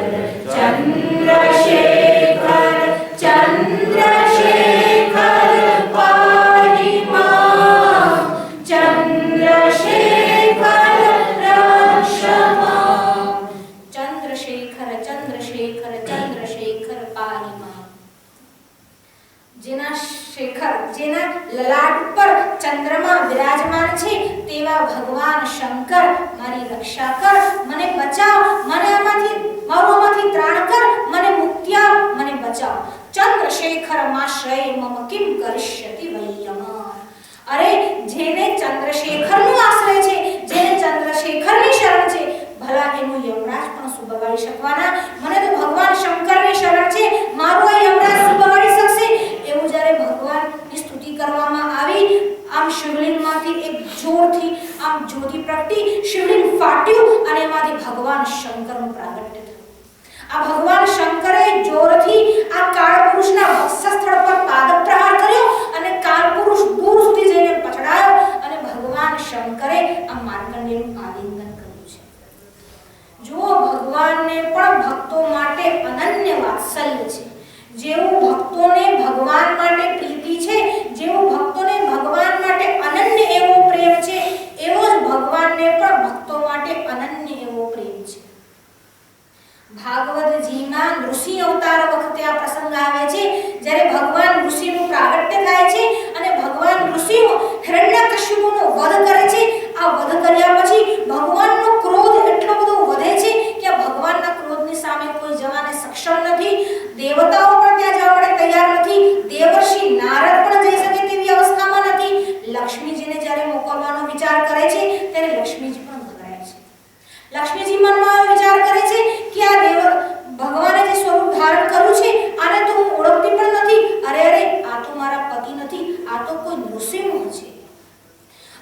ચંદ્રશેખર ચંદ્રશેખર પાહી માં, ચંદ્રશેખર રક્ષમા. ચંદ્રશેખર ચંદ્રશેખર ચંદ્રશેખર પાહી માં. જેના લલાટ ઉપર ચંદ્રમા વિરાજમાન છે તેવા ભગવાન શંકર, મારી રક્ષા કર, મને બચાવ, મને આમાંથી ત્રાણ કર, મને મુક્તિ આપ, મને બચાવ. ચંદ્રશેખરમાશ્રયે મમ કિં કરિષ્યતિ વૈયમા. અરે, જેને ચંદ્રશેખરનો આશ્રય છે, જેને ચંદ્રશેખરની શરણ છે, ભલા એનું યમરાજ પણ સુબગાડી શકવાના. મને તો ભગવાન શંકરની શરણ છે, મારો આ યમરાજ સુબગાડી શકશે. એવું જ્યારે ભગવાનની સ્તુતિ કરવામાં આવી, આમ શિવલિંગમાંથી એક જોરથી આમ જ્યોતિ પ્રગટી, શિવલિંગ ફાટ્યું અને એમાંથી ભગવાન શંકરનું પ્રાગટ્ય થયું. આ ભગવાન શંકરે જોરથી આ કાળપુરુષના વક્ષસ્થળ પર પાદપ્રહાર કર્યો અને કાળપુરુષ દૂર સુધી જઈને પછડાયો અને ભગવાન શંકરે આ માર્કંડેયનું આલિંગન કર્યું છે. જો ભગવાનને પણ ભક્તો માટે અનન્ય વાત્સલ્ય છે. જેવું ભક્તોને ભગવાન માટે પ્રીતિ છે, જેવું ભક્તોને ભગવાન માટે અનન્ય એવો પ્રેમ છે, એવો જ ભગવાનને પણ ભક્તો માટે અનન્ય એવો પ્રેમ છે. ભાગવતજીમાં નૃસિંહ અવતાર વખતે આ પ્રસંગ આવે છે, જ્યારે ભગવાન નૃસિંહનું પ્રાગટ્ય થાય છે અને ભગવાન નૃસિંહ હિરણ્યકશ્યપુનો વધ કરે છે. આ વધ કર્યા પછી ભગવાનનો ક્રોધ એટલો વિચાર કરે છે ત્યારે લક્ષ્મીજી પણ ગભરાય છે. લક્ષ્મીજી મનમાં વિચાર કરે છે કે આ દેવ ભગવાને જે સ્વરૂપ ધારણ કર્યું છે આને તો હું ઓળખતી પણ નથી. અરે આ તો મારા પતિ નથી, આ તો કોઈ નૃસિંહ છે.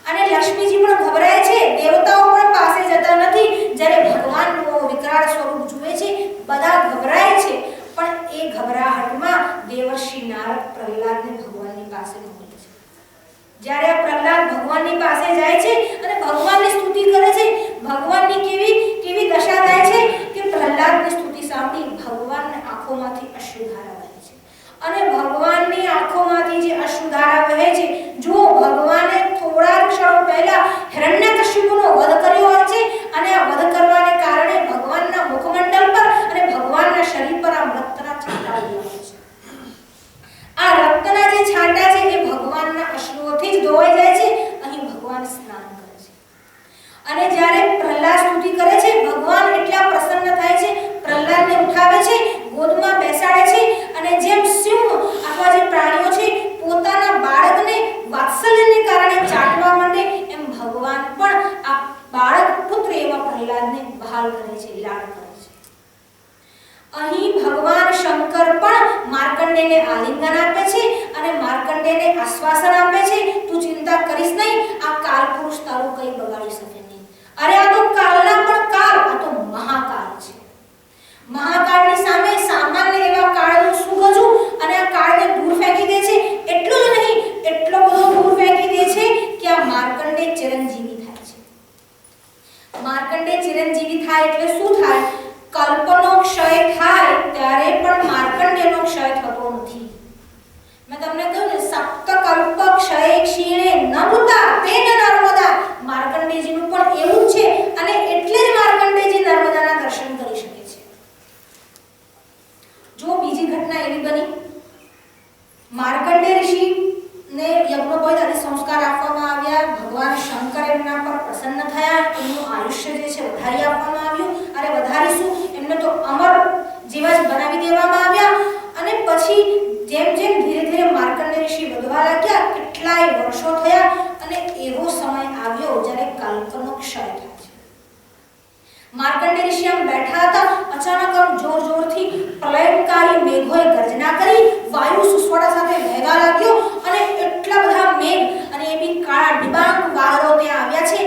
અને લક્ષ્મીજી પણ ગભરાય છે. દેવતાઓ પણ પાસે જતા નથી. જ્યારે ભગવાનનું વિકરાળ સ્વરૂપ જુએ છે બધા ગભરાય છે. પણ એ ગભરાહટમાં દેવર્ષિ નારદ પ્રહલાદને ભગવાનની પાસે મોકલે છે. જ્યારે પ્રહલાદ ભગવાનની પાસે જાય છે અને ભગવાનની સ્તુતિ કરે છે, ભગવાનની કેવી દશા થાય છે કે પ્રહલાદની સ્તુતિ સાંભળી ભગવાનની આંખોમાંથી અશ્રુધારા વહે છે. અને ભગવાનની આંખોમાંથી જે અશ્રુધારા વહે છે, જો ભગવાને થોડા ક્ષણો પહેલા હિરણ્યકશિપુનો વધ કર્યો હોય છે અને આ વધ કરવાને કારણે ભગવાનના મુખમંડલ પર અને ભગવાનના શરીર પર આ રક્તના છાંટા ઉડ્યા છે. આ રક્તના જે છાંટા છે એ ભગવાનના અશ્રુઓથી જ ધોવાઈ જાય છે. અહીં ભગવાન સ્નાન કરે છે. અને જ્યારે પ્રહલાદ સ્તુતિ કરે છે, ભગવાન એટલા પ્રસન્ન થાય છે, પ્રહલાદને ઉઠાવે છે, ગોદમાં બેસાડે છે અને જેમ સિંહ અથવા જે પ્રાણીઓ છે પોતાના બાળકને વાત્સલ્યને કારણે ચાટવા માંડે એમ ભગવાન પણ આ બાળક પુત્ર એવા પ્રહલાદને બહાલ કરે છે, લાડ કરે છે. અહીં ભગવાન શંકર પણ માર્કંડેયને આલિંગન આપે છે અને માર્કંડેયને આશ્વાસન આપે છે, તું ચિંતા કરીશ નહીં, આ કાલપુરુષ તારું કંઈ બગાડી શકે નહીં. અરે આ તો કાલના પણ કાળ, આ તો મહાકાળ છે. મહાકાળની સામે સામાન્ય એવા કાળનું શું ગજું? અને આ કાળને દૂર ફેંકી દે છે. એટલું જ નહીં, એટલો બધો દૂર ફેંકી દે છે કે આ માર્કંડેય ચિરંજીવી થાય છે. માર્કંડેય ચિરંજીવી થાય એટલે શું થાય? કલ્પનો ક્ષય થાય ત્યારે પણ માર્કંડેયનો ક્ષય થતો નથી. મેં તમને કહ્યું ને, સપ્ત કલ્પ ક્ષય ક્ષીણે ન મૃતા તેન નર્મદા. માર્કંડેયજીનું પણ એવું જ છે અને એટલે જ માર્કંડેયજી નર્મદાના દર્શન કરી શકે છે. જો બીજી ઘટના એવી બની, માર્કંડેય ઋષિને યજ્ઞોપવિત અને સંસ્કાર આપવામાં આવ્યા, ભગવાન શંકર એમના પર પ્રસન્ન થયા, એમનું આયુષ્ય જે છે વધારી આપવામાં આવ્યું. અરે વધારીશું, એમને તો અમર જેવા જ બનાવી દેવામાં આવ્યા. અને પછી જેમ જેમ ધીરે ધીરે માર્કંડેય ઋષિ વધવા લાગ્યા, કેટલાય વર્ષો થયા અને એવો સમય આવ્યો જ્યારે કલ્પનો ક્ષય થાય છે. માર્કંડેય ઋષિ આમ બેઠા હતા, અચાનક આમ જોરથી પ્રલયકારી મેઘોએ ગર્જના કરી, વાયુ સુસવાડા સાથે વહેવા લાગ્યો અને એટલા બધા મેઘ અને એ બી કાળા ડિબાંગ વાદળો ત્યાં આવ્યા છે.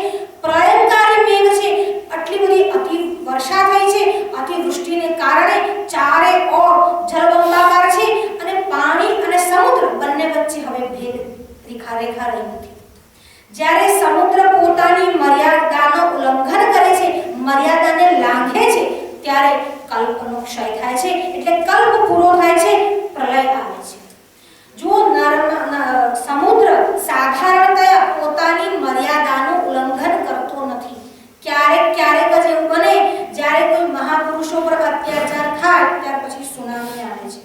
પ્રલયકારી મેઘ છે, આટલી બધી અતિ વર્ષા થઈ છે, અતિવૃષ્ટિને કારણે ચારે ઓર જળબંબાકાર છે અને પાણી અને સમુદ્ર બંને વચ્ચે હવે ભેદ રેખા રહી નથી. જ્યારે સમુદ્ર પોતાની મર્યાદાનો ઉલ્લંઘન કરે છે, મર્યાદાને લાંઘે છે, ત્યારે કલ્પનો ક્ષય થાય છે. એટલે કલ્પ પૂરો થાય છે, પ્રલય આવે છે. જો સમુદ્ર સાધારણતયા પોતાની મર્યાદાનું ઉલ્લંઘન કરતો નથી. ક્યારેક જ એવું બને જ્યારે કોઈ મહાપુરુષો પર અત્યાચાર થાય ત્યાર પછી સુનામી આવે છે.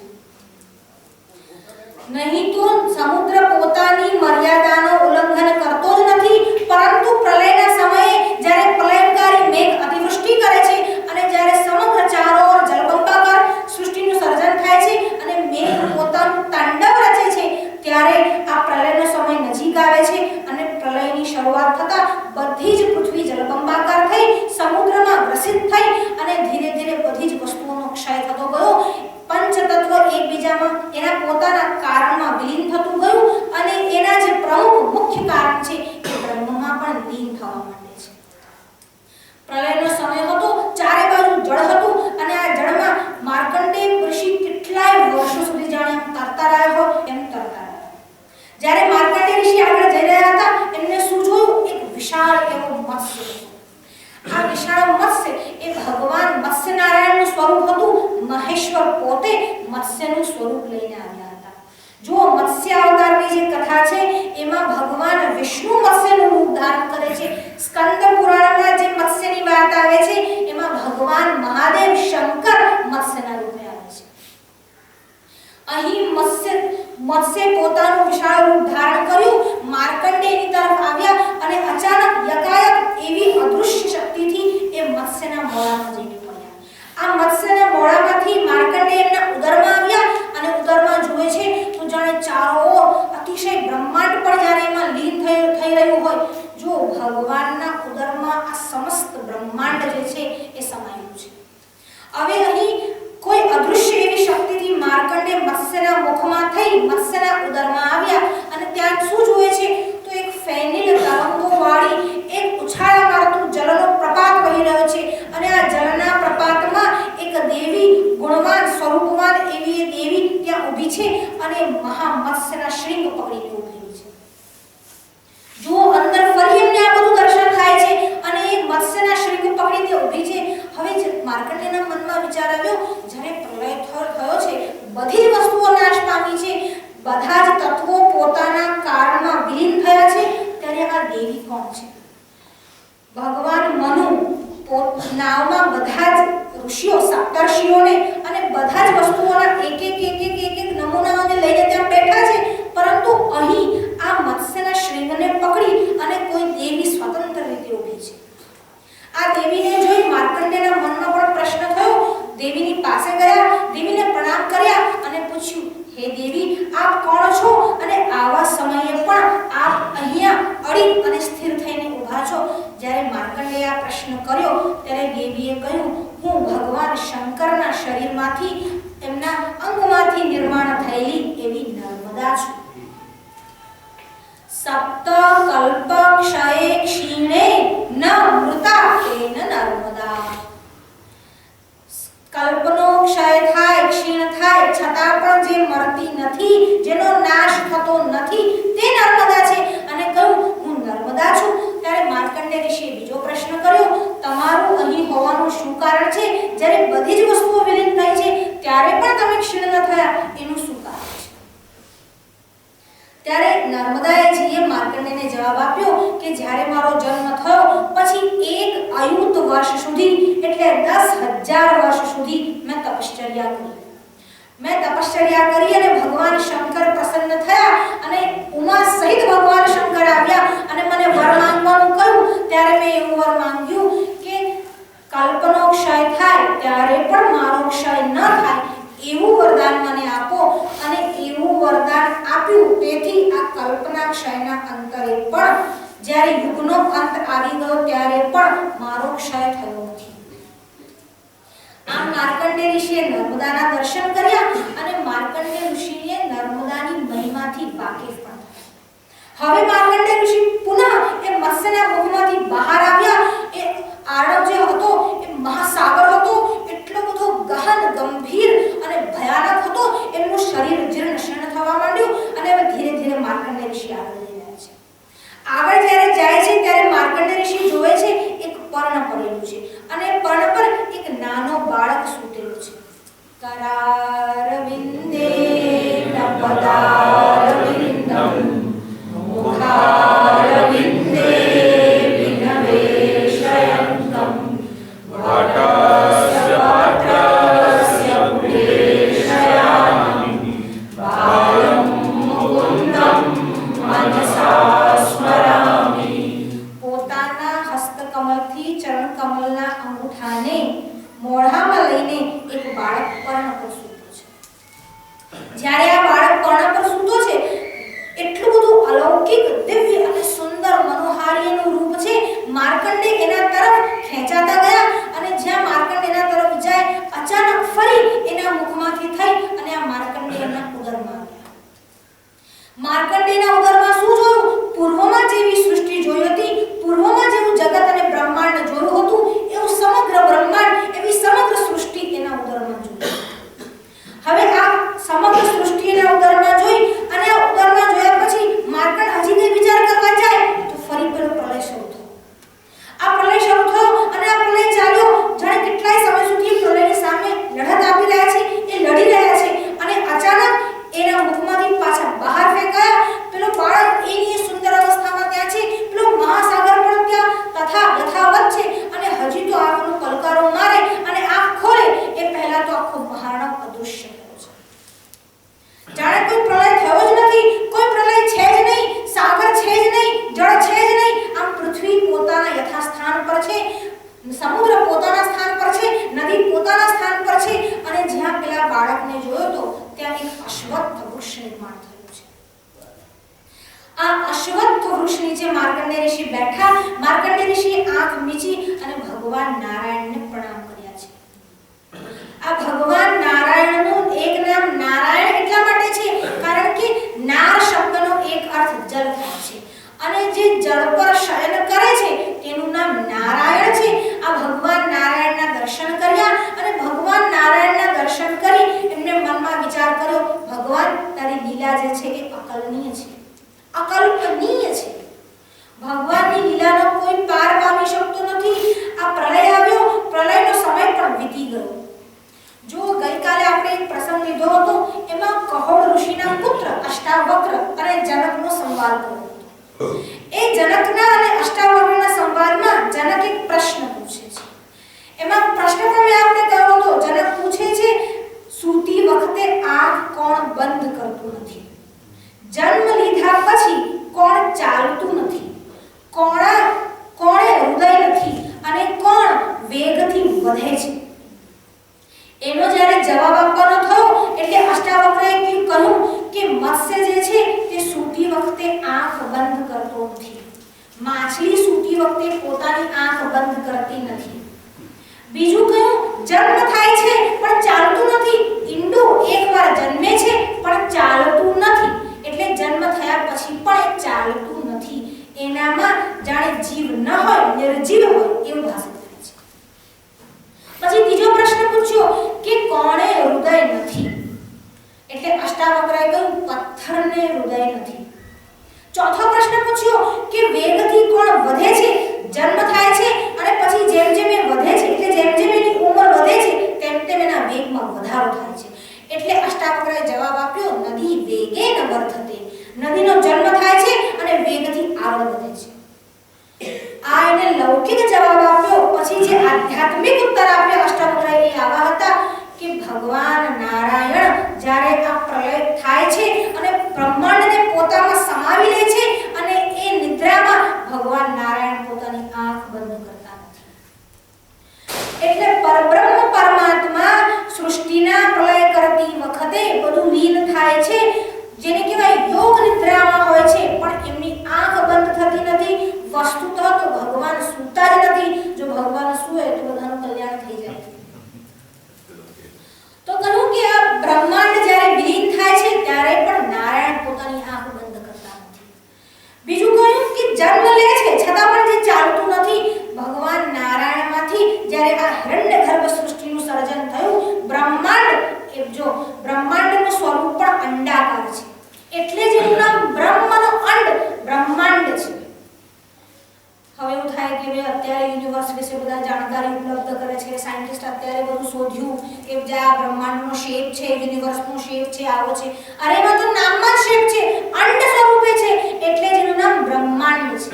નહીં તો સમુદ્ર પોતાની મર્યાદાનો ઉલ્લંઘન કરતો જ નથી, પરંતુ પ્રલયના સમયે જ્યારે પ્રલયકારી મેઘ અતિવૃષ્ટિ કરે છે અને જ્યારે સમગ્ર ચારો ઓર જળબંબાકાર સૃષ્ટિનું સર્જન થાય છે અને મેઘ પોતાનું તાંડવ રચે છે, ત્યારે આ પ્રલયનો સમય નજીક આવે છે અને પ્રલયની શરૂઆત થતા બધી જ પૃથ્વી જળબંબાકાર થઈ, સમુદ્રમાં ગ્રસિત થઈ અને ધીરે ધીરે બધી જ વસ્તુઓનો ક્ષય થતો ગયો. પંચતત્વ એકબીજામાં એના પોતાના કારણમાં વિલીન થતું ગયું અને એના જે પ્રમુખ મુખ્ય કારણ છે એ બ્રહ્મમાં પણ લીન થવા માંડે છે. પ્રલયનો સમય હતો, ચારે બાજુ જળ હતું અને આ જળમાં માર્કંડેય ઋષિ કેટલાય વર્ષો સુધી જાણે તરતા રહ્યા હોય એમ તરતા રહ્યા. જ્યારે માર્કંડેય ઋષિ આગળ જઈ રહ્યા હતા, એમને શું જોયું? એક વિશાળ એવો મત્સ્ય. આ વિશાળ મત્સ્ય એ ભગવાન મત્સ્યનારાયણનું સ્વરૂપ હતું. મહેશ્વર પોતે મત્સ્યનું સ્વરૂપ લઈને આવ્યા હતા. જો મત્સ્ય અવતારની જે કથા છે એમાં ભગવાન વિષ્ણુ મત્સ્યનું રૂપ ધારણ કરે છે. સ્કંદ પુરાણમાં જે મત્સ્યની વાત આવે છે એમાં ભગવાન મહાદેવ શંકર મત્સ્યના રૂપે આવે છે. અહીં મત્સ્ય પોતાનું વિશાળ રૂપ ધારણ કર્યું, માર્કંડેયની તરફ આવ્યા અને અચાનક યકાયક એવી અદૃશ્ય શક્તિથી એ મત્સ્યના મોઢામાં જઈને પડ્યા. આ મત્સ્યના મોઢામાંથી માર્કંડેયના ઉદરમાં આવ્યા અને ઉદરમાં જુએ છે તો જાણે ચારો અતિશય બ્રહ્માંડ પણ જાણે એમાં લીન થઈ રહ્યું હોય. જો ભગવાનના ઉદરમાં આ સમસ્ત બ્રહ્માંડ જે છે એ સમાયેલું છે. હવે અહીં કોઈ અદૃશ્ય એવી શક્તિથી માર્કંડે મત્સ્યના મુખમાં થઈ મત્સ્યના ઉદરમાં આવ્યા અને ત્યાં શું જોઈએ છે તો એક ફેનિલ તરંગો વાળી એક ઉછાળા મારતું જળનો પ્રપાત વહી રહ્યો છે અને આ જળના પ્રપાતમાં એક દેવી ગુણવાન સ્વરૂપવાન એવી દેવી ત્યાં ઊભી છે અને મહામત્સ્યના શૃંગ પકડીને ઊભી છે. જો અંદર ફરી એમને આ બધું દર્શન થાય છે અને એક મત્સ્યના શૃંગ પકડીને ઊભી છે. હવે માર્કંડેયના મનમાં વિચાર આવ્યો જ્યારે પ્રલય થયો છે બધી જ વસ્તુઓ નાશ પામી છે બધા જ તત્વો પોતાના કાળમાં વિલીન થયા છે ત્યારે આ દેવી કોણ છે? ભગવાન મનુ નાવમાં બધા જ ઋષિઓ સપ્તર્ષિઓને અને બધા જ વસ્તુઓના એક નમૂનાઓને લઈને ત્યાં બેઠા છે પરંતુ અહીં આ મત્સ્યના શૃંગને પકડી અને કોઈ દેવી સ્વતંત્ર રીતે ઊભી છે. આ દેવીને જોઈ માર્કંડેયના મનમાં પણ પ્રશ્ન થયો. દેવીની પાસે ગયા, દેવીને પ્રણામ કર્યા અને પૂછ્યું, હે દેવી આપ કોણ છો અને આવા સમયે પણ આપ અહીંયા અડી અને સ્થિર થઈને ઊભા છો? જ્યારે માર્કંડેયે આ પ્રશ્ન કર્યો ત્યારે દેવીએ કહ્યું, હું ભગવાન શંકરના શરીરમાંથી તેમના અંગમાંથી નિર્માણ થયેલી એવી નર્મદા છું. સપ્ત કલ્પ ક્ષયે ક્ષીણે ન મૃતા તેન નર્મદા. કલ્પનો ક્ષય થાય, ક્ષીણ થાય છતાં પણ જે મરતી નથી, જેનો નાશ થતો નથી તે નર્મદા છે અને કહું હું નર્મદા છું. ત્યારે માર્કંડેય ઋષિએ બીજો પ્રશ્ન કર્યો, તમારું અહીં હોવાનું શું કારણ છે? જ્યારે બધી જ વસ્તુઓ વિલીન થઈ છે ત્યારે પણ તમે ક્ષીણ ન થયા, એનું શું કારણ છે? ત્યારે નર્મદાજીએ માર્કંડેયને જવાબ આપ્યો કે જ્યારે મારો જન્મ થયો પછી એક અયુત વર્ષ સુધી એટલે 10,000 વર્ષ સુધી મેં તપશ્ચર્યા કરી અને ભગવાન શંકર પ્રસન્ન થયા અને ઉમા સહિત ભગવાન શંકર આવ્યા અને મને વર માંગવાનું કહ્યું. ત્યારે મેં એવું વર માંગ્યું કે કલ્પનો ક્ષય થાય ત્યારે પણ મારો ક્ષય ન થાય એવું વરદાન મને આપો અને એવું વરદાન આપ્યું. તેથી આ કલ્પના ક્ષયના અંતરે પણ જ્યારે યુગનો અંત આવી ગયો ત્યારે પણ મારો ક્ષય થયો નથી. આમ માર્કંડેય ઋષિએ નર્મદાના દર્શન કર્યા અને માર્કંડેય ઋષિએ નર્મદાની મહિમાથી વાકેફ પણ થયા. હવે માર્કંડેય ઋષિ પુનઃ એ મત્સ્યના મુખમાંથી બહાર આવ્યા. એ આરવ જે હતો એ મહાસાગર હતો, એટલો બધો ગહન ગંભીર અને ભયાનક હતો. એમનું શરીર જીર્ણ શીર્ણ થવા માંડ્યું અને હવે ધીરે ધીરે માર્કંડેય ઋષિ આગળ જઈ રહ્યા છે. આગળ જ્યારે જાય છે ત્યારે માર્કંડેય ઋષિ જોવે છે એક પર્ણ પડેલું છે અને પર્ણ પર એક નાનો બાળક સૂતેલું છે. કરારવિંદે પદારવિંદમ મુખારવિંદે વિનવેશયંતમ વટસ્ય વટસ્ય પુરેશયામિ બાલમ મુકુંદમ મનસા સ્મરામિ. પોતાના હસ્તકમલથી ચરણકમલના અંગૂઠાને મોઢામાં લઈને એક બાળક પર્ણ પર સૂતો છે. જ્યારે આ બાળક પર્ણ પર સૂતો છે એટલું બધું અલૌકિક દિવ્ય અને સુંદર મનોહારી એનું રૂપ છે. માર્કંડેય એના તરફ ખેંચાતા ગયા અને જ્યાં માર્કંડેય એના તરફ જાય અચાનક ફરી એના મુખમાંથી થઈ અને આ માર્કંડેયના ઉદરમાં ગયા. માર્કંડેયના ઉદરમાં શું જોયું? પૂર્વમાં જેવી સૃષ્ટિ જોઈ હતી, પૂર્વમાં જેવું જગત અને બ્રહ્માંડ જોયું હતું એવું સમગ્ર બ્રહ્માંડ, એવી સમગ્ર સૃષ્ટિ એના ઉદરમાં જોઈ. હવે આ સમગ્ર સૃષ્ટિ એના ઉદરમાં જોઈ અને આ ઉદરમાં જોયા પછી માર્કંડ હજી કઈ વિચાર કરવા જાય તો ફરી પેલો પ્રલય શરૂ થયો. આ પ્રલય શરૂ થયો અને આ પ્રલય ચાલ્યો. જાણે કેટલાય સમય સુધી પ્રલયની સામે લડત આપી રહ્યા છે, એ લડી રહ્યા છે અને અચાનક એના મુખમાંથી પાછા બહાર ફેંકાયા. પેલો બાળક એની સુંદર અવસ્થામાં ત્યાં છે, પેલો મહાસાગર પણ ત્યાં યથાવત છે અને હજી તો આંખનો પલકારો મારે અને આંખ ખોલે એ પહેલા તો આખો મહારણવ અદૃશ્ય થયો છે. જાણે કોઈ પ્રલય થયો જ નથી, કોઈ પ્રલય છે જ નહીં, સાગર છે જ નહીં, જળ છે જ નહીં. આમ પૃથ્વી પોતાના યથાસ્થાન પર છે, સમુદ્ર પોતાના સ્થાન પર છે, નદી પોતાના સ્થાન પર છે અને જ્યાં પેલા બાળકને જોયો તો ત્યાં એક અશ્વત્થ વૃક્ષ નિર્માણ થયું છે. આ અશ્વત્થ વૃક્ષ નીચે માર્કંડેય ઋષિ બેઠા. માર્કંડેય ઋષિએ આંખ મીચી અને ભગવાન નારાયણને પ્રણામ કર્યા છે. આ ભગવાન નારાયણનું એક નામ નારાયણ એટલા માટે છે કારણ કે નાર શબ્દનો એક અર્થ જળ થાય છે અને જે જળ પર શયન કરે છે તેનું નામ નારાયણ છે. આ ભગવાન નારાયણના દર્શન કર્યા અને ભગવાન નારાયણના દર્શન કરી એમને મનમાં વિચાર કર્યો, ભગવાન તારી લીલા જે છે એ અકલ્પનીય છે, અકલ્પનીય છે. ભગવાનની લીલાનો કોઈ પાર પામી શકતો નથી. આ પ્રલય આવ્યો, પ્રલયનો સમય પણ વીતી ગયો. જો ગઈકાલે આપણે એક પ્રસંગ લીધો હતો, એમાં કહોડ ઋષિના પુત્ર અષ્ટાવક્ર અને જનકનો સંવાદ થયો હતો. એ જનકના અને અષ્ટાવક્રના સંવાદમાં જનક એક પ્રશ્ન પૂછે છે. એમાં પ્રશ્ન તમે આપણે કહ્યો હતો, જનક પૂછે છે સૂતી વખતે આંખ કોણ બંધ કરતું નથી? જન્મ લીધા પછી કોણ ચાલતું નથી? કોણે હૃદય નથી અને કોણ વેગથી વધે છે? એનો જ્યારે જવાબ આપવાનો થયો એટલે અષ્ટાવક્રએ કહ્યું કે મત્સ્ય જે છે તે સૂતી વખતે આંખ બંધ કરતો નથી. માછલી સૂતી વખતે પોતાની આંખ બંધ કરતી નથી. બીજું કહ્યું, જન્મ થાય છે પણ ચાલતું નથી. ઈંડું એકવાર જન્મે છે પણ ચાલતું નથી, એટલે જન્મ થયા પછી પણ એ ચાલતું નથી. એનામાં જાણે જીવ ન હોય, નિર્જીવ હોય એવું ભાષિત થાય છે. પછી ત્રીજો પ્રશ્ન પૂછ્યો કે કોણે હૃદય નથી? એટલે અષ્ટાવક્રએ કહ્યું પથ્થરને હૃદય નથી. ચોથો પ્રશ્ન પૂછ્યો કે વેગથી કોણ વધે છે? જન્મ થાય છે અને પછી જેમ જેમ એ વધે છે, એટલે જેમ જેમ એની ઉંમર વધે છે તેમ તેમ એના વેગમાં વધારો થાય છે. એટલે અષ્ટાવક્રએ જવાબ આપ્યો નદી વેગેન વર્ધતે. નદીનો જન્મ થાય છે અને વેગથી આગળ વધે છે. આ એને લૌકિક જવાબ આપ્યો. પછી જે આધ્યાત્મિક ઉત્તર આપ્યો અષ્ટાવક્રએ એ આવા હતા કે ભગવાન નારાયણ જ્યારે આ પ્રલય થાય છે અને બ્રહ્માંડને પોતામાં સમાવી લે છે અને એ નિદ્રામાં ભગવાન નારાયણ પોતાની આંખ બંધ કરતા નથી. એટલે પરબ્રહ્મ પરમાત્મા સૃષ્ટિના પ્રલય કરતી વખતે બધું લીન થાય છે, જેને કહેવાય યોગ નિદ્રામાં હોય છે, પણ એમની આંખ બંધ થતી નથી. વસ્તુતઃ તો ભગવાન સૂતા જ નથી. જો ભગવાન સૂએ તો બધાનું કલ્યાણ થઈ જાય. તો કહ્યું કે આ બ્રહ્માંડ જ્યારે વિલીન થાય છે ત્યારે પણ નારાયણ પોતાની આંખ બંધ કરતા નથી. બીજું કહ્યું કે જન્મ લે છે છતાં પણ જે ચાલતું નથી. ભગવાન નારાયણમાંથી જ્યારે આ હિરણ્યગર્ભ સૃષ્ટિનું સર્જન થયું, બ્રહ્માંડનું સ્વરૂપ પણ અંડાકાર છે, એટલે જ એનું નામ બ્રહ્મનો અંડ બ્રહ્માંડ છે. હવે એવું થાય કે અત્યારે યુનિવર્સ વિશે બધા જાણકારી ઉપલબ્ધ કરે છે, સાયન્ટિસ્ટ અત્યારે બધું શોધ્યું કે જે આ બ્રહ્માંડનો શેપ છે, યુનિવર્સનો શેપ છે, આવો છે. અરે એમાં તો નામમાં જ શેપ છે, અંડ સ્વરૂપે છે, એટલે જ એનું નામ બ્રહ્માંડ છે.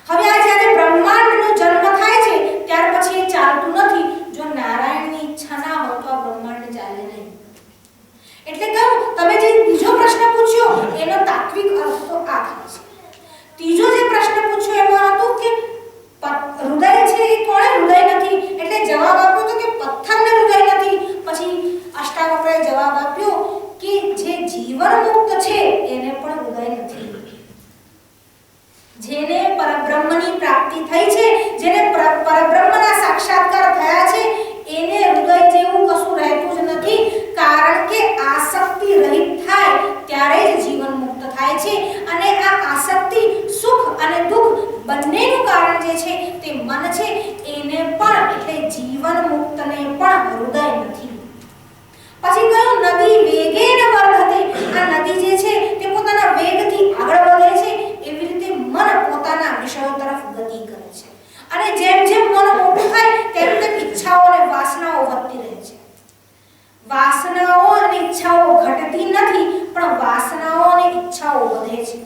હવે આ જ્યારે બ્રહ્માંડનો જન્મ થાય છે ત્યાર પછી એ ચાલતું નથી. જો નારાયણની ઈચ્છા ના હોય તો આ બ્રહ્માંડ ચાલે નહીં. એટલે કહું, તમે જે બીજો પ્રશ્ન પૂછ્યો એનો તાત્વિક અર્થ તો આ થાય છે. ત્રીજો જે પ્રશ્ન પૂછ્યો એમાં હતું કે હૃદય છે એ કોણે હૃદય નથી? એટલે જવાબ આપ્યો તો કે પથ્થરને હૃદય નથી. પછી અષ્ટાવક્રએ જવાબ આપ્યો કે જે જીવન મુક્ત છે એને પણ હૃદય નથી. જેને પરબ્રહ્મની પ્રાપ્તિ થઈ છે, જેને પરબ્રહ્મના સાક્ષાત્કાર થયા છે, એને હૃદય જેવું કશું રહેતું જ નથી. કારણ કે આસક્તિ રહિત થાય ત્યારે જ જીવન મુક્ત થાય છે. અને આ આસક્તિ સુખ અને દુઃખ બંનેનું કારણ જે છે તે મન છે. એને પણ એટલે જીવન મુક્તને પણ હૃદય નથી. પછી કહ્યું નદી વેગેન વર્ધતે. આ નદી જે છે તે પોતાના વેગથી આગળ વધે છે. એવી રીતે મન પોતાના વિષયો તરફ ગતિ કરે છે. અને જેમ જેમ મન મોટું થાય તેમ તેમ ઈચ્છાઓ અને વાસનાઓ વધતી રહે છે. વાસનાઓ અને ઈચ્છાઓ ઘટતી નથી, પણ વાસનાઓ અને ઈચ્છાઓ વધે છે.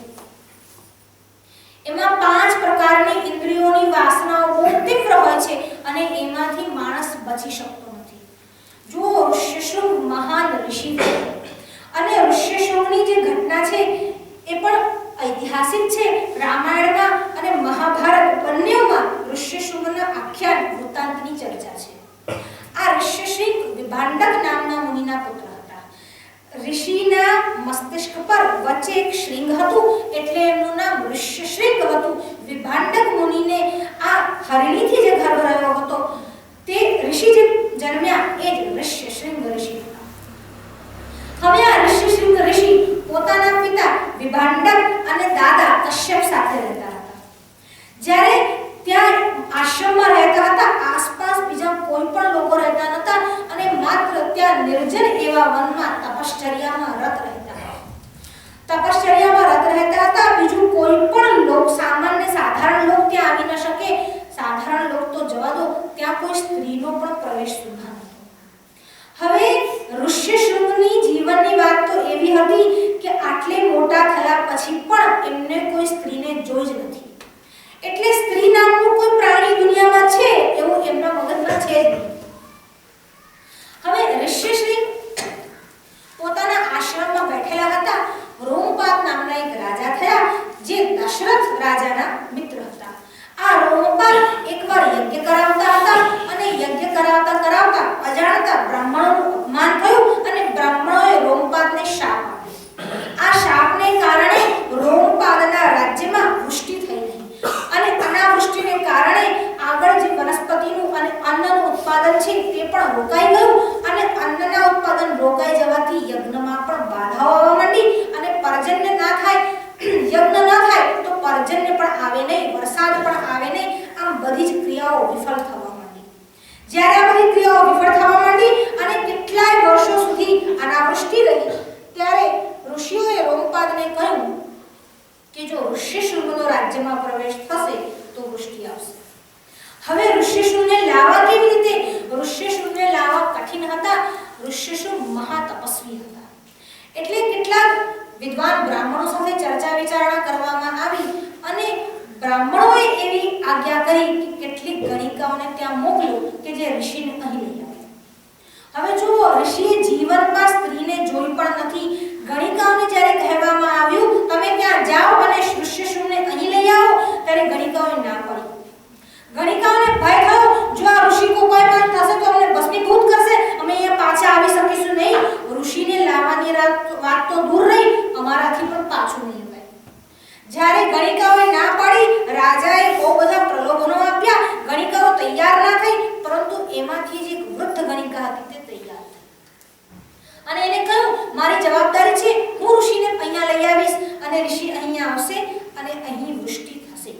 એમાં 5 પ્રકારની ઇન્દ્રિયોની વાસનાઓ બહુ તીવ્ર હોય છે અને એમાંથી માણસ બચી શકતો નથી. જો ઋષ્યશૃંગ મહાન ઋષિ અને ઋષ્યશૃંગની જે ઘટના છે એ પણ ઐતિહાસિક છે. રામાયણમાં અને મહાભારત બંનેમાં ઋષ્યશૃંગના આખ્યાન વૃત્તાંતની ચર્ચા છે. આ ઋષ્યશૃંગ વિભાંડક નામના મુનિના પુત્ર હતા. ઋષિના મસ્તિષ્ક પર વચ્ચે એક શૃંગ હતું, એટલે હરિણીથી જે ગર્ભ રહ્યો હતો તે ઋષિ જે જન્મ્યા એ જ ઋષ્યશૃંગ ઋષિ હતા. હવે આ ઋષ્યશૃંગ ઋષિ પોતાના પિતા વિભાંડક અને દાદા કશ્યપ સાથે રહેતા હતા. જ્યારે ત્યાં આશ્રમમાં રહેતા હતા, આસપાસ બીજા કોઈ પણ લોકો રહેતા નહોતા અને માત્ર ત્યાં નિર્જન એવા વનમાં તપશ્ચર્યામાં રત રહેતા હતા. બીજું કોઈ પણ લોક, સામાન્ય સાધારણ લોક ત્યાં આવી ન શકે. સાધારણ લોક તો જવા દો, ત્યાં કોઈ સ્ત્રીનો પણ પ્રવેશ સુધા નહોતો. હવે ઋષ્યશૃંગની જીવનની વાત તો એવી હતી કે આટલે મોટા થયા પછી પણ એમને કોઈ સ્ત્રીને જોઈ જ નથી. એટલે સ્ત્રી નામનું કોઈ પ્રાણી દુનિયામાં છે એવું એમના મગજમાં છે જ નહીં. હવે ઋષ્યશૃંગ પોતાના આશ્રમમાં બેઠેલા હતા. રોમપાદ નામના એક રાજા થયા જે દશરથ રાજાના મિત્ર હતા. આ રોમપાદ એકવાર યજ્ઞ કરાવતા હતા અને યજ્ઞ કરાવતા અજાણતા બ્રાહ્મણોનું અપમાન થયું અને બ્રાહ્મણોએ રોમપાદને શાપ આપ્યો. આ શાપને કારણે રોમપાદના રાજ્યમાં વૃષ્ટિ થઈ નહીં અને અનાવૃષ્ટિને કારણે આગળ જે વનસ્પતિનું અને અન્નનું ઉત્પાદન છે તે પણ રોકાઈ ગયું અને અન્નના ઉત્પાદન રોકાઈ જવાથી યજ્ઞમાં પણ બાધાઓ આવવા માંડી અને પર્જન્ય ના થાય, યજ્ઞ ન થાય તો પર્જન્ય પણ આવે નહીં, વરસાદ પણ આવે નહીં. આમ બધી જ ક્રિયાઓ વિફળ થવા માંડી. જ્યારે આ બધી ક્રિયાઓ વિફળ થવા માંડી અને કેટલાય વર્ષો સુધી અનાવૃષ્ટિ રહી, ત્યારે ઋષિઓએ રોમપાદને કહ્યું કે જો ઋષ્યશૃંગનો રાજ્યમાં પ્રવેશ થશે તો વૃષ્ટિ આવશે. હવે ઋષ્યશૃંગને લાવવા કેવી રીતે? ઋષ્યશૃંગને લાવવા કઠિન હતા. ઋષ્યશૃંગ મહાતપસ્વી હતા. એટલે કેટલાક વિદ્વાન બ્રાહ્મણો સાથે ચર્ચા વિચારણા કરવામાં આવી અને બ્રાહ્મણોએ એવી આજ્ઞા કરી કે કેટલીક ગણિકાઓને ત્યાં મોકલો કે જે ઋષિને અહીં લઈ આવે. હવે જુઓ, ઋષિએ જીવનમાં સ્ત્રીને જોઈ પણ નથી. ગણિકાઓને જ્યારે કહેવામાં આવ્યું તમે ત્યાં જાઓ અને ઋષ્યશૃંગને અહીં લઈ આવો, ત્યારે ગણિકાઓએ ના પાડી. ગણિકાઓને ભય થયો, જો આ ઋષિ કોપાયમાન થશે તો અમને ભસ્મીભૂત કરશે, અમે અહીંયા પાછા આવી શકીશું નહીં. ઋષિને લાવવાની વાત તો દૂર રહી, અમારાથી પણ પાછું નહીં અપાય. જ્યારે ગણિકાઓએ ના પાડી, રાજાએ બહુ બધા પ્રલોભનો આપ્યા. ગણિકાઓ તૈયાર ના થઈ, પરંતુ એમાંથી જે વૃદ્ધ ગણિકા હતી તે તૈયાર થઈ અને એને કહ્યું મારી જવાબદારી છે, હું ઋષિને અહીંયા લઈ આવીશ અને ઋષિ અહીંયા આવશે અને અહીં વૃષ્ટિ થશે.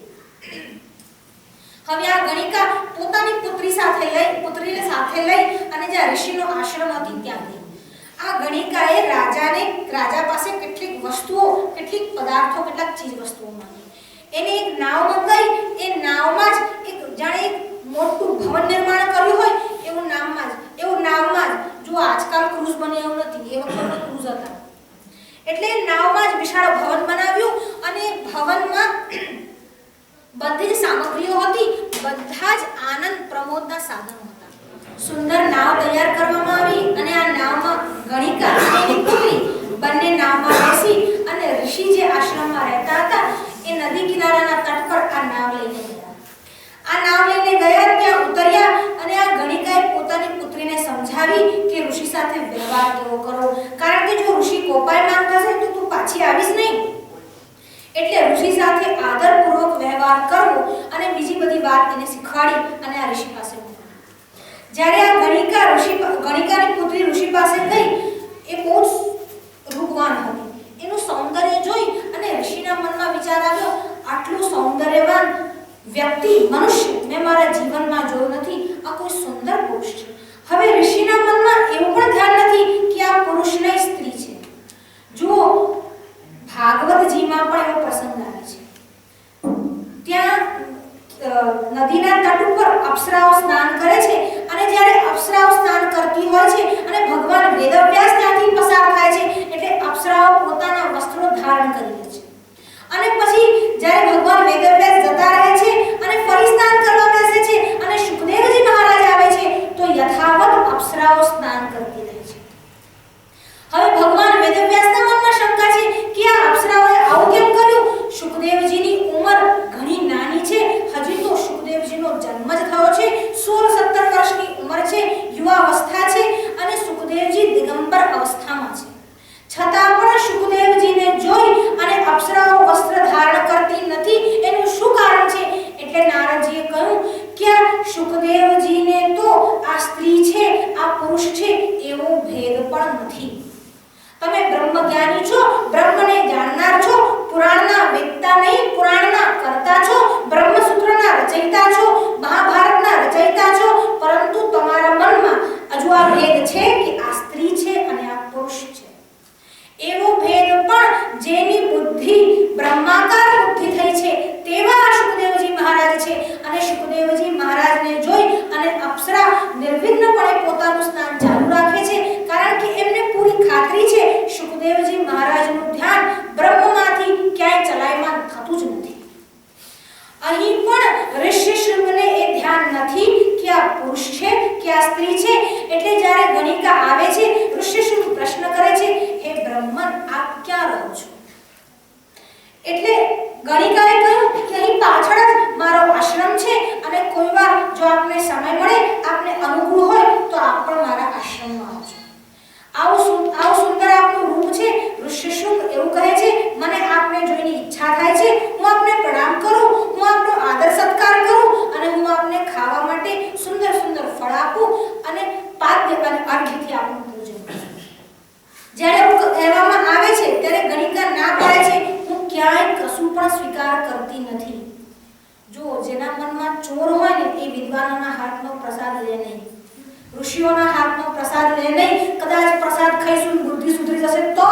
હવે આ ગણિકા પોતાની પુત્રીને સાથે લઈ અને જ્યાં ઋષિનો આશ્રમ હતી ત્યાં ગઈ. આ ગણિકાએ રાજા પાસે કેટલીક વસ્તુઓ, કેટલીક પદાર્થો, કેટલાક ચીજ વસ્તુઓ માંગી. એને એક નાવ મંગાઈ. એ નાવમાં જ જાણે એક મોટું ભવન નિર્માણ કર્યું હોય એવું નાવમાં જ જો આજકાલ ક્રૂઝ બને એવું નથી, એ વખતે ક્રૂઝ હતા. એટલે નાવમાં જ વિશાળ ભવન બનાવ્યું અને ભવનમાં બધી જ સામગ્રીઓ હતી. બધા જ આનંદ પ્રમોદના સાધનો હતા. સુંદર નાવ તૈયાર કરવામાં આવી અને આ નાવમાં ગણિકા અને એની પુત્રી બંને નાવમાં બેસી અને ઋષિ જે આશ્રમમાં રહેતા હતા એ નદી કિનારાના તટ પર આ નાવ લઈને ગયા. ત્યાં ઉતર્યા અને આ ગણિકાએ પોતાની પુત્રીને સમજાવી કે ઋષિ સાથે વ્યવહાર કેવો કરો, કારણ કે જો ઋષિ કોપાયમાન થશે તો તું પાછી આવીશ નહીં. એટલે ઋષિ સાથે આદરપૂર્વક વ્યવહાર કરવો અને બીજી બધી વાત એને શીખવાડી અને આ ઋષિ પાસે મોકલી. જ્યારે આ ગણિકાની પુત્રી ઋષિ પાસે ગઈ, એ બહુ રૂપવાન હતી. એનું સૌંદર્ય જોઈ અને ઋષિના મનમાં વિચાર આવ્યો, આટલું સૌંદર્યવાન વ્યક્તિ, મનુષ્ય મેં મારા જીવનમાં જોયું નથી. આ કોઈ સુંદર પુરુષ છે. હવે ઋષિના મનમાં એવું પણ ધ્યાન નથી કે આ પુરુષ નહીં સ્ત્રી છે. જુઓ, ભાગવતજીમાં પણ એવો પ્રસંગ આવે છે. ત્યાં નદીના તટ ઉપર અપ્સરાઓ સ્નાન કરે છે અને જ્યારે અપ્સરાઓ સ્નાન કરતી હોય છે અને ભગવાન વેદવ્યાસ ત્યાંથી પસાર થાય છે, એટલે અપ્સરાઓ પોતાના વસ્ત્રો ધારણ કરી લે છે અને પછી જ્યારે ભગવાન વેદવ્યાસ જતા રહે છે અને ફરી સ્નાન કરવા બેસે છે અને સુખદેવજી મહારાજ આવે છે તો યથાવત અપ્સરાઓ સ્નાન કરતી રહે છે. હવે ભગવાન વેદવ્યાસના મનમાં શંકા છે કે આ અપ્સરાઓએ આવું કેમ કર્યું? સુખદેવજીની ઉંમર ઘણી નાની છે, હજી તો સુખદેવજીનો જન્મ જ થયો છે, 16-17 વર્ષની ઉંમર છે, યુવાવસ્થા છે અને સુખદેવજી દિગંબર અવસ્થામાં છે. છતાં પણ સુખદેવજીને જોઈ અને અપ્સરાઓ વસ્ત્ર ધારણ કરતી નથી. એનું શું કારણ છે? એટલે નારદજીએ કહ્યું ત્યાં શુકદેવજીને તો આ સ્ત્રી છે આ પુરુષ છે એવો ભેદ પણ નથી. તમે બ્રહ્મ જ્ઞાની છો, બ્રહ્મને જાણનાર છો, પુરાણના વેદતા નહીં પુરાણના કરતા છો, બ્રહ્મસૂત્રના રચયિતા છો, મહાભારતના રચયિતા છો, પરંતુ તમારા મનમાં હજુ આ ભેદ છે કે આ સ્ત્રી છે અને આ પુરુષ છે. એવો ભેદ પણ જેની બુદ્ધિ બ્રહ્માકાર બુદ્ધિ થઈ છે તેવા શુકદેવજી મહારાજ છે. અને શુકદેવજી મહારાજને જોઈ અને અપ્સરા નિર્વિઘ્નપણે પોતાનું સ્નાન ચાલુ રાખે છે, કારણ કે એમને પૂરી ખાતરી છે શુકદેવજી મહારાજનું ધ્યાન બ્રહ્મમાંથી ક્યાંય ચલાયમાન થતું જ નથી. અહીં પણ ઋષિશૃંગને એ ધ્યાન નથી કે આ પુરુષ છે કે આ સ્ત્રી છે. એટલે જ્યારે ગણિકા આવે છે, ઋષિશૃંગ પ્રશ્ન કરે છે, હે બ્રહ્મન આપ ક્યાં રહો છો? એટલે ગણિકાએ કહ્યું કે અહીં પાછળ જ મારો આશ્રમ છે અને કોઈ વાર જો આપને સમય મળે, આપને અનુકૂળ હોય તો આપ પણ મારા આશ્રમમાં આવજો. આવું સુંદર આપનું રૂપ છે. ઋષિશૃંગ એવું કહે છે, મને આપને જોઈને ઈચ્છા થાય છે, હું આપને પ્રણામ કરું, હું આપનો આદર સત્કાર કરું અને હું આપને ખાવા માટે સુંદર સુંદર ફળ આપું અને પાદ્ય અને અર્ઘ્યથી આપનું પૂજન કરું. જ્યારે એવું કહેવામાં આવે છે ત્યારે ગણિકા ના પાડે છે, હું ક્યાંય કશું પણ સ્વીકાર કરતી નથી. જો જેના મનમાં ચોર હોય ને એ વિદ્વાનોના હાથનો પ્રસાદ લે નહીં, ઋષિઓના હાથનો પ્રસાદ લે નહીં. કદાચ પ્રસાદ ખાઈશું બુદ્ધિ સુધરી જશે તો.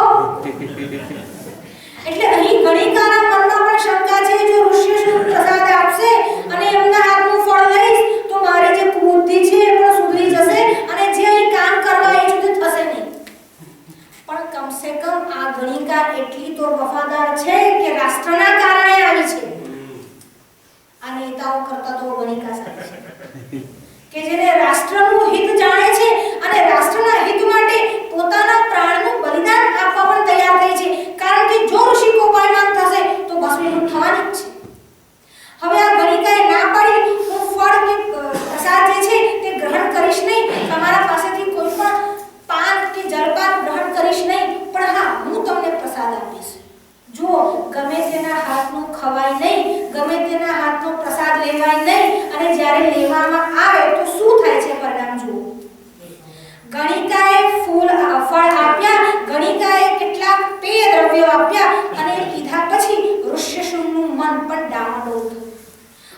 એટલે અહીં ગણિકાના મનમાં પણ શંકા છે, જો ઋષિઓ પ્રસાદ આપશે અને એમના હાથનું ફળ લઈશ તો મારી જે બુદ્ધિ છે એ પણ સુધરી જશે અને જે અહીં કામ કરવા એ સુધી થશે નહીં. પણ કમસે કમ આ ગણિકા એટલી તો વફાદાર છે કે રાષ્ટ્રના કારણે આવી છે. આ નેતાઓ કરતા તો ગણિકા સારી છે કે જેને રાષ્ટ્રનું હિત જાણે છે અને રાષ્ટ્રના હિત માટે પોતાના પ્રાણનું બલિદાન આપવા પણ તૈયાર થઈ છે. કારણ કે જો ઋષિ કોપાયમાન થશે તો ભસ્મીભૂત થવાની જ છે. હવે આ ગણિકાએ ના પાડી, હું ફળ કે પ્રસાદ જે છે તે ગ્રહણ કરીશ નહીં, તમારા પાસેથી કોઈ પણ પાન કે જલપાન ગ્રહણ કરીશ નહીં, પણ હા હું તમને પ્રસાદ આપીશ. જો ગમે તેના હાથનું ખવાય નહીં, ગમે તેના હાથનો પ્રસાદ લેવાય નહીં અને જ્યારે લેવામાં આવે તો શું થાય છે પરિણામ જુઓ. ગણિકાએ ફળ આપ્યા, ગણિકાએ કેટલાક પેય દ્રવ્યો આપ્યા અને પીધા પછી ઋષિશૃંગનું મન પણ ડામાડોળ થયું.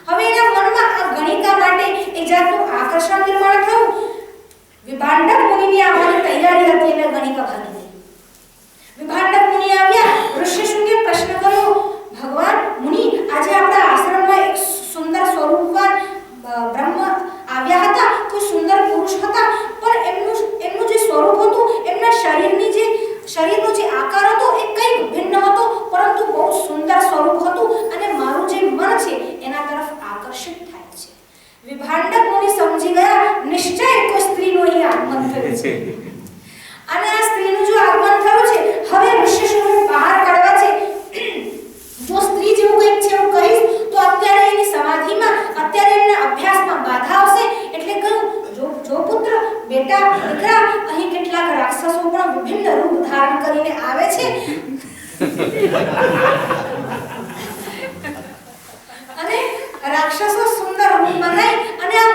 હવે એના મનમાં આ ગણિકા માટે એક જાતનું આકર્ષણ નિર્માણ થયું. વિભાંડક મુનિની આવવાની તૈયારી હતી એટલે ગણિકા ભાગી ગઈ. વિભાંડક મુનિ આવ્યા, ઋષિશૃંગે પ્રશ્ન કર્યો, ભગવાન મુનિ આજે આપણા આશ્રમમાં એક સુંદર સ્વરૂપવાન બ્રહ્મ આવ્યા હતા, કોઈ સુંદર પુરુષ હતા, પણ એમનું જે સ્વરૂપ હતું, એમના શરીરનો જે આકાર હતો એ કંઈક ભિન્ન હતો, પરંતુ બહુ સુંદર સ્વરૂપ હતું અને મારું જે મન છે એના તરફ આકર્ષિત થાય છે. વિભાંડક મુનિ સમજી ગયા, નિશ્ચય કોઈ સ્ત્રીનું અહીં આગમન થયું છે અને આ સ્ત્રીનું જો આગમન થયું છે, હવે ઋષિશૃંગને બહાર કાઢવા છે. જો સ્ત્રી જેવું કંઈક છે એવું કહીશ તો અત્યારે એની સમાધિમાં, અત્યારે એમના અભ્યાસમાં બાધા આવશે. એટલે કહ્યું, જો પુત્ર, બેટા, દીકરા, અહીં કેટલાક રાક્ષસો પણ વિભિન્ન રૂપ ધારણ કરીને આવે છે અને રાક્ષસો સુંદર રૂપ બનાવી અને આ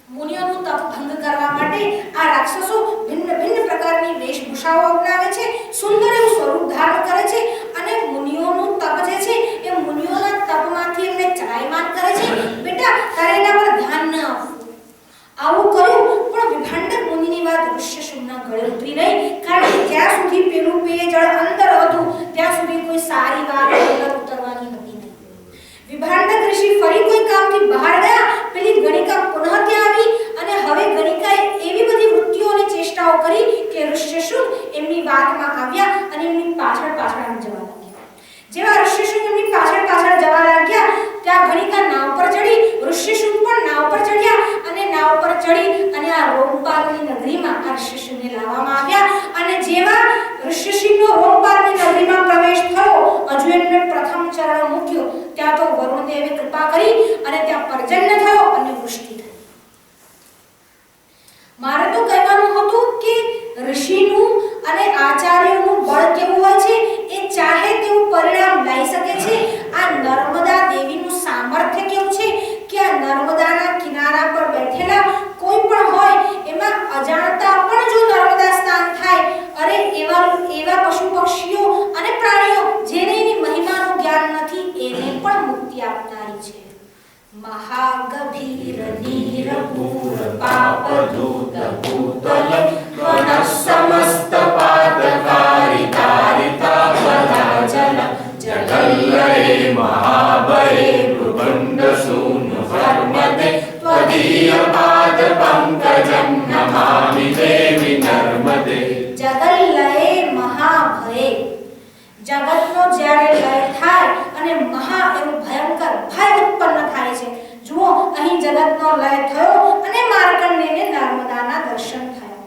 મુનિઓનું તપ ભંગ કરવા માટે આ રાક્ષસો ભિન્ન પ્રકારની વેશભૂષાઓ અપનાવે છે, સુંદર એવું સ્વરૂપ ધારણ કરે છે અને મુનિઓનું તપ જે છે એ મુનિઓના તપમાંથી એમને ચલાયમાન કરે છે. બેટા તારે એના પર ધ્યાન ન આપવું. આવું કર્યું પણ વિભાંડક મુનિની વાત ઋષિશૃંગના ગળે ઉતરી નહીં, કારણ કે જ્યાં સુધી પેલું પેય જળ અંદર હતું ત્યાં સુધી કોઈ સારી વાત અંદર ઉતરવાની હતી નહીં. વિભાંડક ઋષિ ફરી કોઈ કામથી બહાર ગયા, પેલી ગણિકા પુનઃ ત્યાં આવી અને હવે ગણિકાએ એવી બધી વૃત્તિઓ અને ચેષ્ટાઓ કરી કે ઋષિશૃંગ એમની વાતમાં આવ્યા અને એમની પાછળ જવા લાગ્યા. જેવા ઋષિશૃંગ એમની પાછળ જવા લાગ્યા ત્યાં ગણિકા નાવ પર ચડી, ઋષિશૃંગ પણ નાવ પર ચડ્યા અને નાવ પર ચડી અને આ રોમપાલની નગરીમાં આ ઋષિશૃંગને લાવવામાં આવ્યા. અને જેવા ઋષિશૃંગનો રોમપાલની નગરીમાં પ્રવેશ થયો, હજુ એમને પ્રથમ ચરણ મૂક્યો ત્યાં તો વરુણદેવે કૃપા કરી અને ત્યાં પર્જન્ય થયો અને વૃષ્ટિ થઈ. મારે તો કહેવાનું હતું કે ઋષિનું અને આચાર્યનું બળ કેવું હોય છે, એ ચાહે તેવું પરિણામ લાવી શકે છે. આ નર્મદા દેવીનું મુક્તિ આપનારી છે. મહાગભીર નીરપૂર પાપદૂત ભૂતલ વનઃ સમસ્ત પાતકારી તારિતા પદાજલ જગલ્લયે મહાભયે ભૃગુંડ સૂનુ નર્મદે ત્વદીય પાદ પંકજં નમામિ દેવી નર્મદે. જગલ્લયે મહાભયે, જગતનો જ્યારે લય થાય અને મહા એવું ભયંકર ભય ઉત્પન્ન થાય છે. જુઓ, અહીં જગતનો લય થયો અને માર્કંડેયને નર્મદાના દર્શન થયા.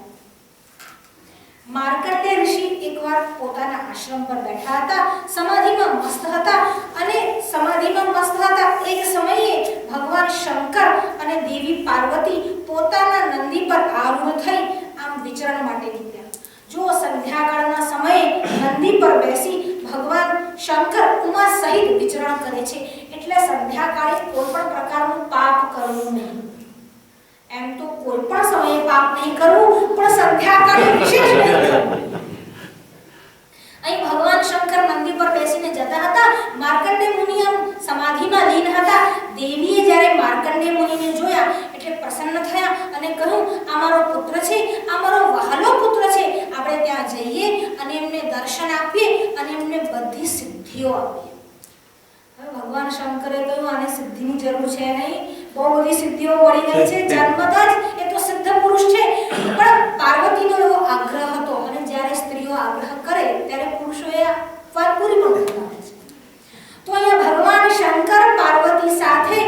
માર્કંડેય ઋષિ એકવાર પોતાના આશ્રમ પર બેઠા હતા, સમાધિમાં મસ્ત હતા અને સમાધિમાં મસ્ત હતા એ જ સમયે ભગવાન શંકર અને દેવી પાર્વતી પોતાના નંદી પર આરૂઢ થઈ આમ વિચરણ માટે નીકળ્યા. જો સંધ્યાકાળના સમયે નંદી પર બેસી ભગવાન શંકર ઉમા સહિત વિચરણ કરે છે, એટલે સંધ્યાકાળે કોઈ પણ પ્રકારનું પાપ કરવું નહીં. એમ તો કોઈ પણ સમયે પાપ નહીં કરવું, પણ સંધ્યાકાળે વિશેષ નહીં કરવું. અહીં ભગવાન શંકર નંદી પર બેસીને જતા હતા. માર્કંડેય મુનિ સમાધિમાં લીન હતા. દેવીએ જ્યારે માર્કંડેય મુનિને જોયા એટલે પ્રસન્ન થયા અને કહ્યું, આ મારો પુત્ર છે, આ મારો વહાલો પુત્ર છે, આપણે ત્યાં જઈએ અને એમને દર્શન આપીએ અને એમને બધી સિદ્ધિઓ આપીએ. હવે ભગવાન શંકરે કહ્યું, આને સિદ્ધિની જરૂર છે નહીં, બહુ બધી સિદ્ધિઓ મળી ગઈ છે, જન્મત જ એ તો સિદ્ધ પુરુષ છે. પણ પાર્વતીનો એવો આગ્રહ હતો અને જ્યારે સ્ત્રીઓ આગ્રહ કરે ત્યારે પુરુષોએ વાત પૂરી પણ કરતા હોય છે. તો અહીંયા ભગવાન શંકર પાર્વતી સાથે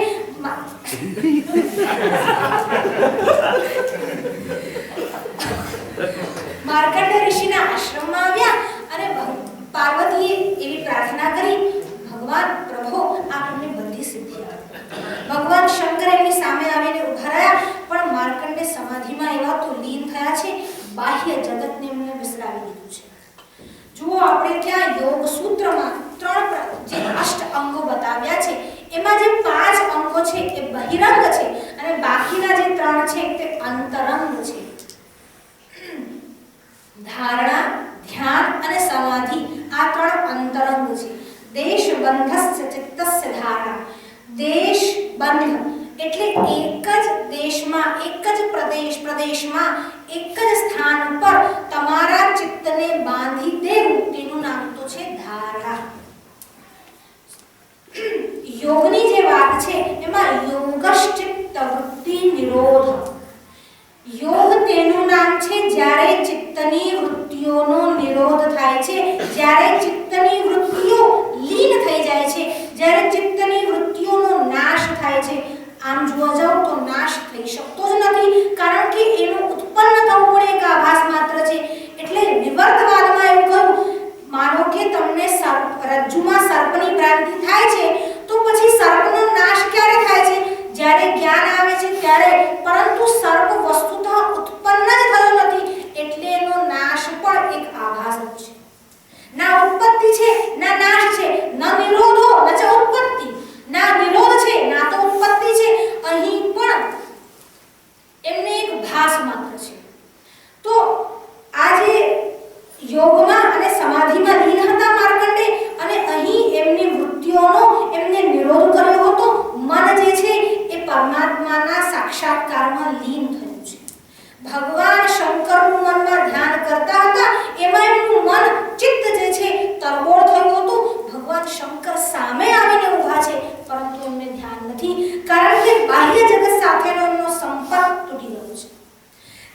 માર્કંડેય ઋષિના આશ્રમમાં આવ્યા અને પાર્વતીએ એવી પ્રાર્થના કરી, ભગવાન પ્રભુ આપને બધી સિદ્ધિ આપો. ભગવાન શંકર એમની સામે આવીને ઉભા રહ્યા, પણ માર્કંડેય સમાધિમાં એવા તો લીન થયા છે, બાહ્ય જગતને એમને વિસરાવી દીધું છે. જુઓ, આપણે ત્યાં યોગ સૂત્રમાં 3 જે અષ્ટ અંગો બતાવ્યા છે, એમાં જે 5 અંગો છે એ બહિરંગ છે અને બાકીના જે 3 છે તે અંતરંગ છે. ધારણા, ધ્યાન અને સમાધિ આ 3 અંતરંગ છે. દેશ બંધસ્ય ચિત્તસ્ય ધારણા. દેશ બંધ એટલે એક જ દેશમાં, એક જ પ્રદેશમાં, એક જ સ્થાન પર તમારા ચિત્તને બાંધી દેવું, તેનું નામ તો છે ધારણા. યોગની જે વાત છે એમાં યોગશ્ચિત્ત વૃત્તિ નિરોધ. યોગ તેનું નામ છે જ્યારે ચિત્તની વૃત્તિઓનો નિરોધ થાય છે, જ્યારે ચિત્તની વૃત્તિઓ લીન થઈ જાય છે, જ્યારે ચિત્તની વૃત્તિઓનો નાશ થાય છે. આમ જોવા જાવ તો નાશ થઈ શકતો જ નથી, કારણ કે એનું ઉત્પન્ન થવું પણ એક આભાસ માત્ર છે. એટલે વિવર્તવાદમાં એવું કહ્યું, માનો કે તમને રજ્જુમાં સર્પની ભ્રાંતિ થાય છે, તો પછી સર્પનો નાશ ક્યારે થાય છે? જ્યારે જ્ઞાન આવે છે ત્યારે. પરંતુ સર્પ વસ્તુતઃ ઉત્પન્ન જ થયો નથી, એટલે એનો નાશ પણ એક આભાસ જ છે. ના ઉત્પત્તિ છે ના નાશ છે, ન નિરોધો ન ચ ઉત્પત્તિ. ના નિરોધ છે ના તો ઉત્પત્તિ છે, અહીં પણ એમને એક ભાસ માત્ર છે. તો આજે યોગમાં અને સમાધિમાં લીન હતા માર્કંડેય, અને અહીં એમની વૃત્તિઓનો એમને નિરોધ કર્યો હતો. મન જે છે એ પરમાત્માના સાક્ષાત્કારમાં લીન થયું છે. ભગવાન શંકરનું મનમાં ધ્યાન કરતા હતા, એમાં એમનું મન ચિત્ત જે છે તરબોળ થયું હતું. ભગવાન શંકર સામે આવીને ઊભા છે, પરંતુ એમને ધ્યાન નથી, કારણ કે બાહ્ય જગત સાથેનો એમનો સંપર્ક તૂટી ગયો છે.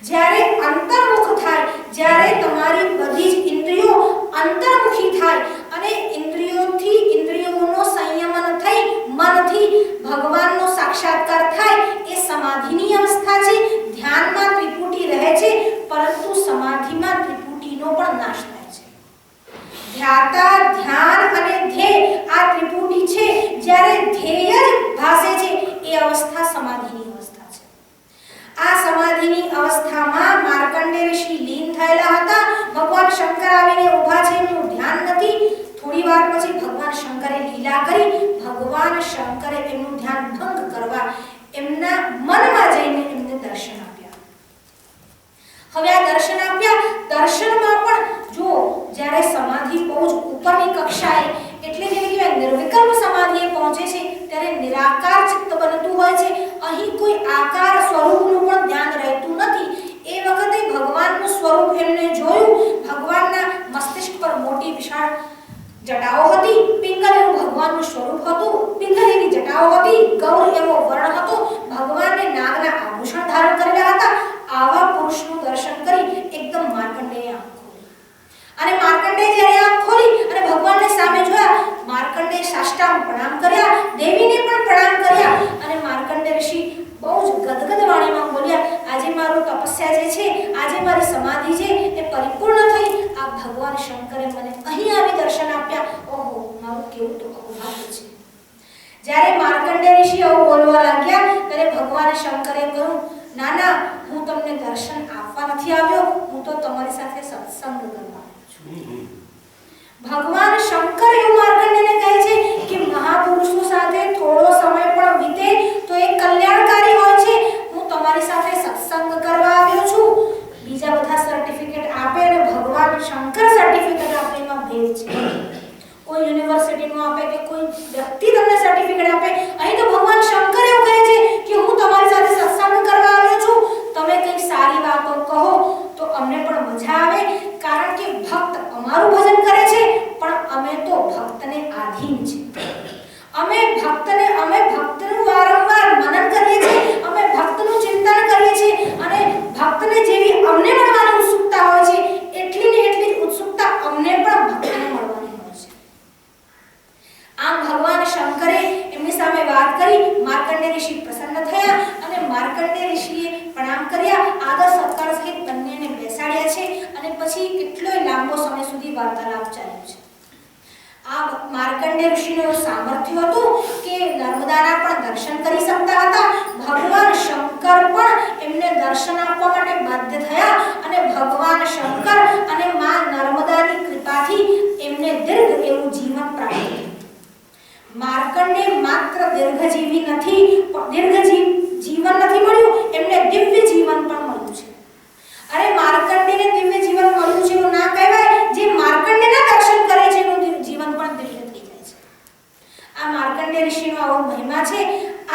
જ્યારે અંતર્મુખ થાય, જ્યારે તમારી બધી જ ઇન્દ્રિયો અંતર્મુખી થાય અને ઇન્દ્રિયોનો સંયમન થઈ મનથી ભગવાનનો સાક્ષાત્કાર થાય, એ સમાધિની અવસ્થા છે. ધ્યાનમાં ત્રિપુટી રહે છે, પરંતુ સમાધિમાં ત્રિપુટીનો પણ નાશ થાય છે. ધ્યાતા, ધ્યાન અને ધ્યેય આ ત્રિપુટી છે. જ્યારે ધ્યેય જ ભાસે છે, એ અવસ્થા સમાધિની અવસ્થા છે. આ સમાધિની અવસ્થામાં માર્કંડેય ઋષિ લીન થયેલા હતા. ભગવાન શંકર આવીને ઊભા છે, એમનું ધ્યાન નથી. થોડી વાર પછી ભગવાન શંકરે લીલા કરી. ભગવાન શંકરે એમનું ધ્યાન ભંગ કરવા એમના મનમાં જઈને એમને દર્શન આપ્યા. હવે આ દર્શન આપ્યા, દર્શનમાં પણ જો જ્યારે સમાધિ બહુ જ ઉપરની કક્ષાએ, એટલે જેને કહેવાય નિર્વિકલ્પ સમાધિએ પહોંચે અહીં કોઈ આકાર સ્વરૂપનું પણ ધ્યાન રહેતું નથી. એ વખતે ભગવાનનું સ્વરૂપ એમને જોયું. ભગવાનના મસ્તિષ્ક પર મોટી વિશાળ જટાઓ હતી. પિંગલ એવું ભગવાનનું સ્વરૂપ હતું. પિંગલ એવી જટાઓ હતી. ગૌર એવો વર્ણ હતો. ભગવાનને નાગના આભૂષણ ધારણ કરેલા હતા. આવા પુરુષનું દર્શન કરી એકદમ માર્કંડેય આંખ ખોલી. અને માર્કંડેય જ્યારે આંખ ખોલી અને ભગવાનને સામે જોયા, માર્કંડેય સાષ્ટાંગ પ્રણામ કર્યા, દેવીને પણ પ્રણામ કર્યા. અને માર્કંડેય ઋષિ બહુ જ ગદગદ વાણીમાં બોલ્યા, આજે મારું તપસ્યા જે છે, આજે મારી સમાધિ છે એ પરિપૂર્ણ થઈ. આ ભગવાન શંકરે મને અહીં આવી દર્શન આપ્યા. ઓહો, મારું કેવું તો અભાગ્ય છે. જ્યારે માર્કંડેય ઋષિ આવું બોલવા લાગ્યા ત્યારે ભગવાન શંકરે કહ્યું, ના ના, હું તમને દર્શન આપવા નથી આવ્યો, હું તો તમારી સાથે સત્સંગ કરવા આવ્યો છું. ભગવાન શંકર એવું માર્કંડેયને કહે છે કે મહાપુરુષો સાથે થોડો સમય પણ વીતે તો એ કલ્યાણકારી હોય છે. હું તમારી સાથે સત્સંગ કરવા આવ્યો છું. બીજા બધા સર્ટિફિકેટ આપે અને ભગવાન શંકર સર્ટિફિકેટ આપે એમાં ભેદ છે. કોઈ યુનિવર્સિટીમાં આપે કે કોઈ વ્યક્તિ તમને સર્ટિફિકેટ આપે, અહીં તો ભગવાન શંકર એવું કહે છે કે હું તમારી સાથે સત્સંગ કરવા આવ્યો છું. તમે કંઈક સારી વાતો કહો તો અમને પણ મજા આવે, કારણ કે ભક્ત અમારું ભજન કરે છે પણ અમે તો ભક્તને આધીન છે. અમે ભક્તનું વારંવાર મનન કરીએ છીએ, અમે ભક્તનું ચિંતન કરીએ છીએ અને ભક્તને જેવી અમને મળવાની ઉત્સુકતા હોય છે એટલી ને એટલી ઉત્સુકતા અમને પણ ભક્તને મળવાની હોય છે. આમ ભગવાન શંકરે એમની સામે વાત કરી. માર્કંડેય ઋષિ પ્રસન્ન થયા અને માર્કંડેય ઋષિએ પ્રણામ કર્યા. આદર સત્કાર સહિત બંનેને બેસાડ્યા છે અને પછી કેટલોય લાંબો સમય સુધી વાર્તાલાપ ચાલ્યો છે. આ માર્કંડેય ઋષિનું સામર્થ્ય હતું કે નર્મદાના પણ દર્શન કરી શકતા હતા. ભગવાન શંકર પણ એમને દર્શન આપવા માટે બાધ્ય થયા અને ભગવાન શંકર અને માં નર્મદાની કૃપાથી એમને દીર્ઘ એવું જીવન પ્રાપ્ત થયું. માર્કંડેય માત્ર દીર્ઘજીવી નથી, જીવન નથી મળ્યું, એમને દિવ્ય જીવન પણ મળ્યું છે. અરે માર્કંડેયને દિવ્ય જીવન મળ્યું છે એવું ના કહેવાય, જે માર્કંડેયના દર્શન કરે છે એનું જીવન પણ દિવ્ય થઈ જાય છે. આ માર્કંડેય ઋષિનો આવો મહિમા છે.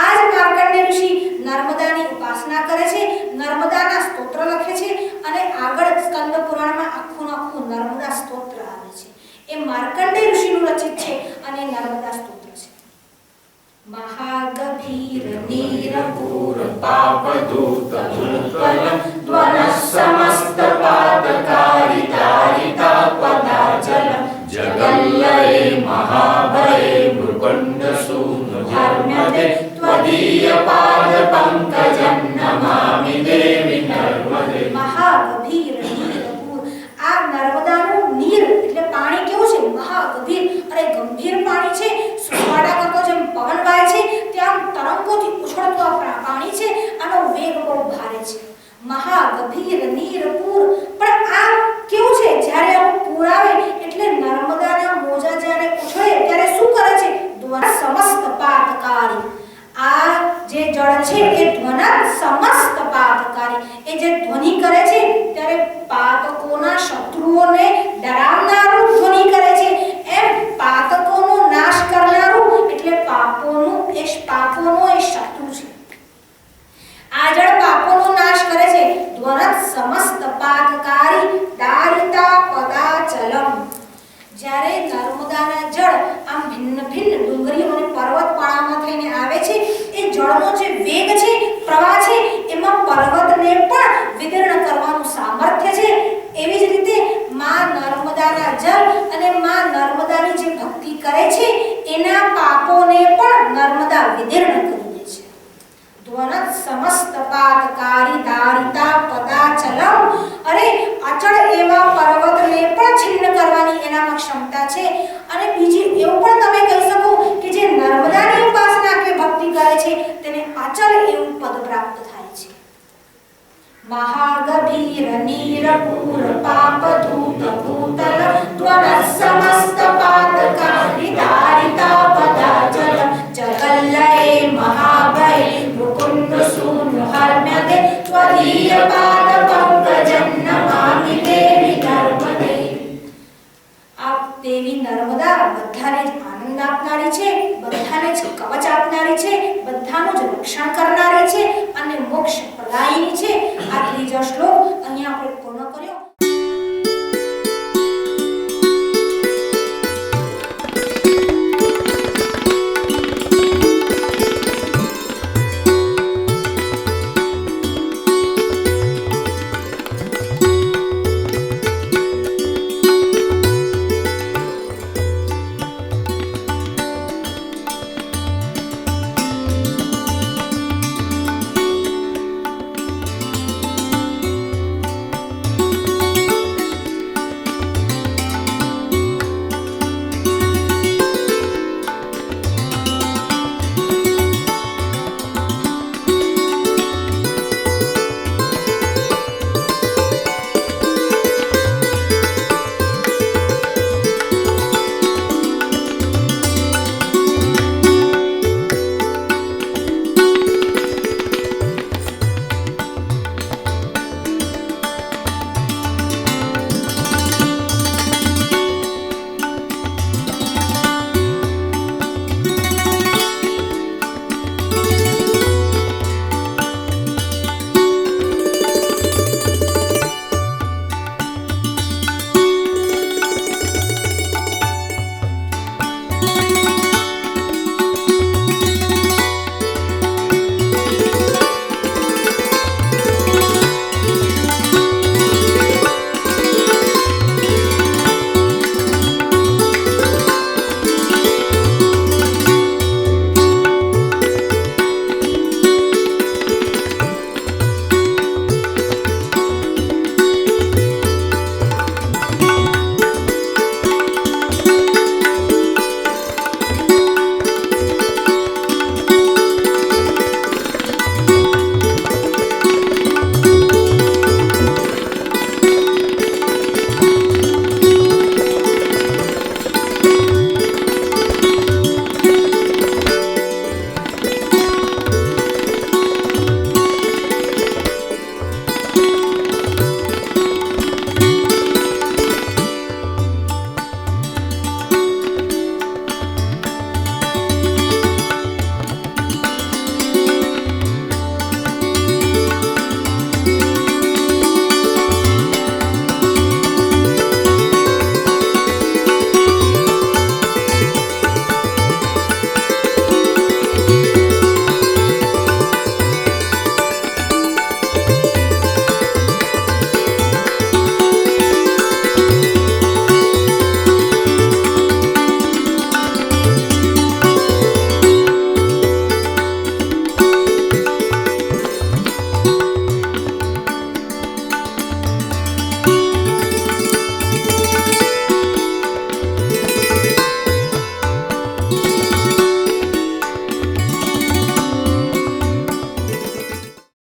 આ જ માર્કંડેય ઋષિ નર્મદાની ઉપાસના કરે છે, નર્મદાના સ્તોત્ર લખે છે અને આગળ સ્કંદ પુરાણમાં આખું નર્મદા સ્તોત્ર આવે છે. એ માર્કંડેય ઋષિનું રચિત છે અને નર્મદા સ્તોત્ર છે. महागभीर नीरपूर पापदूत भूतलं द्वनः समस्त पादकारितारिता पदाचलं जगल्लये महाभये मृकुण्डसूनुधर्मदे त्वदीय पादपङ्कजं नमामि देवी नर्मदे. महागभीर नीरपूर, આ નર્મદાનું નીર એટલે પાણી કેવું છે? મહાગભીર, અરે ગંભીર પાણી છે. સુવાડા કરતો જેમ પવન વાય છે તેમ તરંગોથી ઉછળતું આ પાણી છે. આનો વેગ બહુ ભારે છે. મહાગભીર નીરપૂર, પણ આ કેવું છે? જ્યારે આવું પૂર આવે એટલે નર્મદાના મોજા જ્યારે ઉછળે ત્યારે શું કરે છે? ધ્વન સમસ્ત પાતકારી. આ જે જળ છે એ ધ્વન સમસ્ત પાતકારી, એ જે ધ્વનિ કરે છે ત્યારે પાતકોના શત્રુઓને ડરાવનારું ધ્વનિ કરે છે. એમ પાતકોનો નાશ કરનારું એટલે પાપોનો એ શત્રુ છે. આ જળ પાપોનો નાશ કરે છે. ધ્વન સમસ્ત પાતકારી દારિતા પદાચલમ. જ્યારે નર્મદાના જળ આમ ભિન્ન ભિન્ન ડુંગરીઓ અને પર્વતમાળામાં થઈને આવે છે, એ જળનો જે વેગ છે, પ્રવાહ છે, એમાં પર્વતને પણ વિદીર્ણ કરવાનું સામર્થ્ય છે. એવી જ રીતે માં નર્મદાના જળ અને માં નર્મદાની જે ભક્તિ કરે છે એના પાપોને પણ નર્મદા વિદીર્ણ કરી દે છે. ધ્વન સમસ્ત પાતકારી દારિતા પદાચલમ. અરે અચળ એવા પર્વતને પણ છિન્ન કરવાની એનામાં ક્ષમતા છે. અને બીજી એવું પણ તમે કહી શકો કે જે નર્મદાની ઉપાસના કે ભક્તિ કરે છે તેને અચળ એવું પદ પ્રાપ્ત થાય છે. महागभीर नीरपूर पापधूत भूतल त्वनः समस्त पातकारितारिता पदाचल जगल्लये महाभये मुकुण्डसूनुहर्म्यदे त्वदीय पादपङ्कजं नमामि देवी नर्मदे. आप દેવી નર્મદા બધાને જ આનંદ આપનારી છે, બધાને જ કવચ આપનારી છે, બધા બધાનું જ રક્ષણ કરનારી છે અને મોક્ષ પ્રદાયિની છે. આ ત્રીજો શ્લોક અહીંયા આપણે પૂર્ણ કર્યો.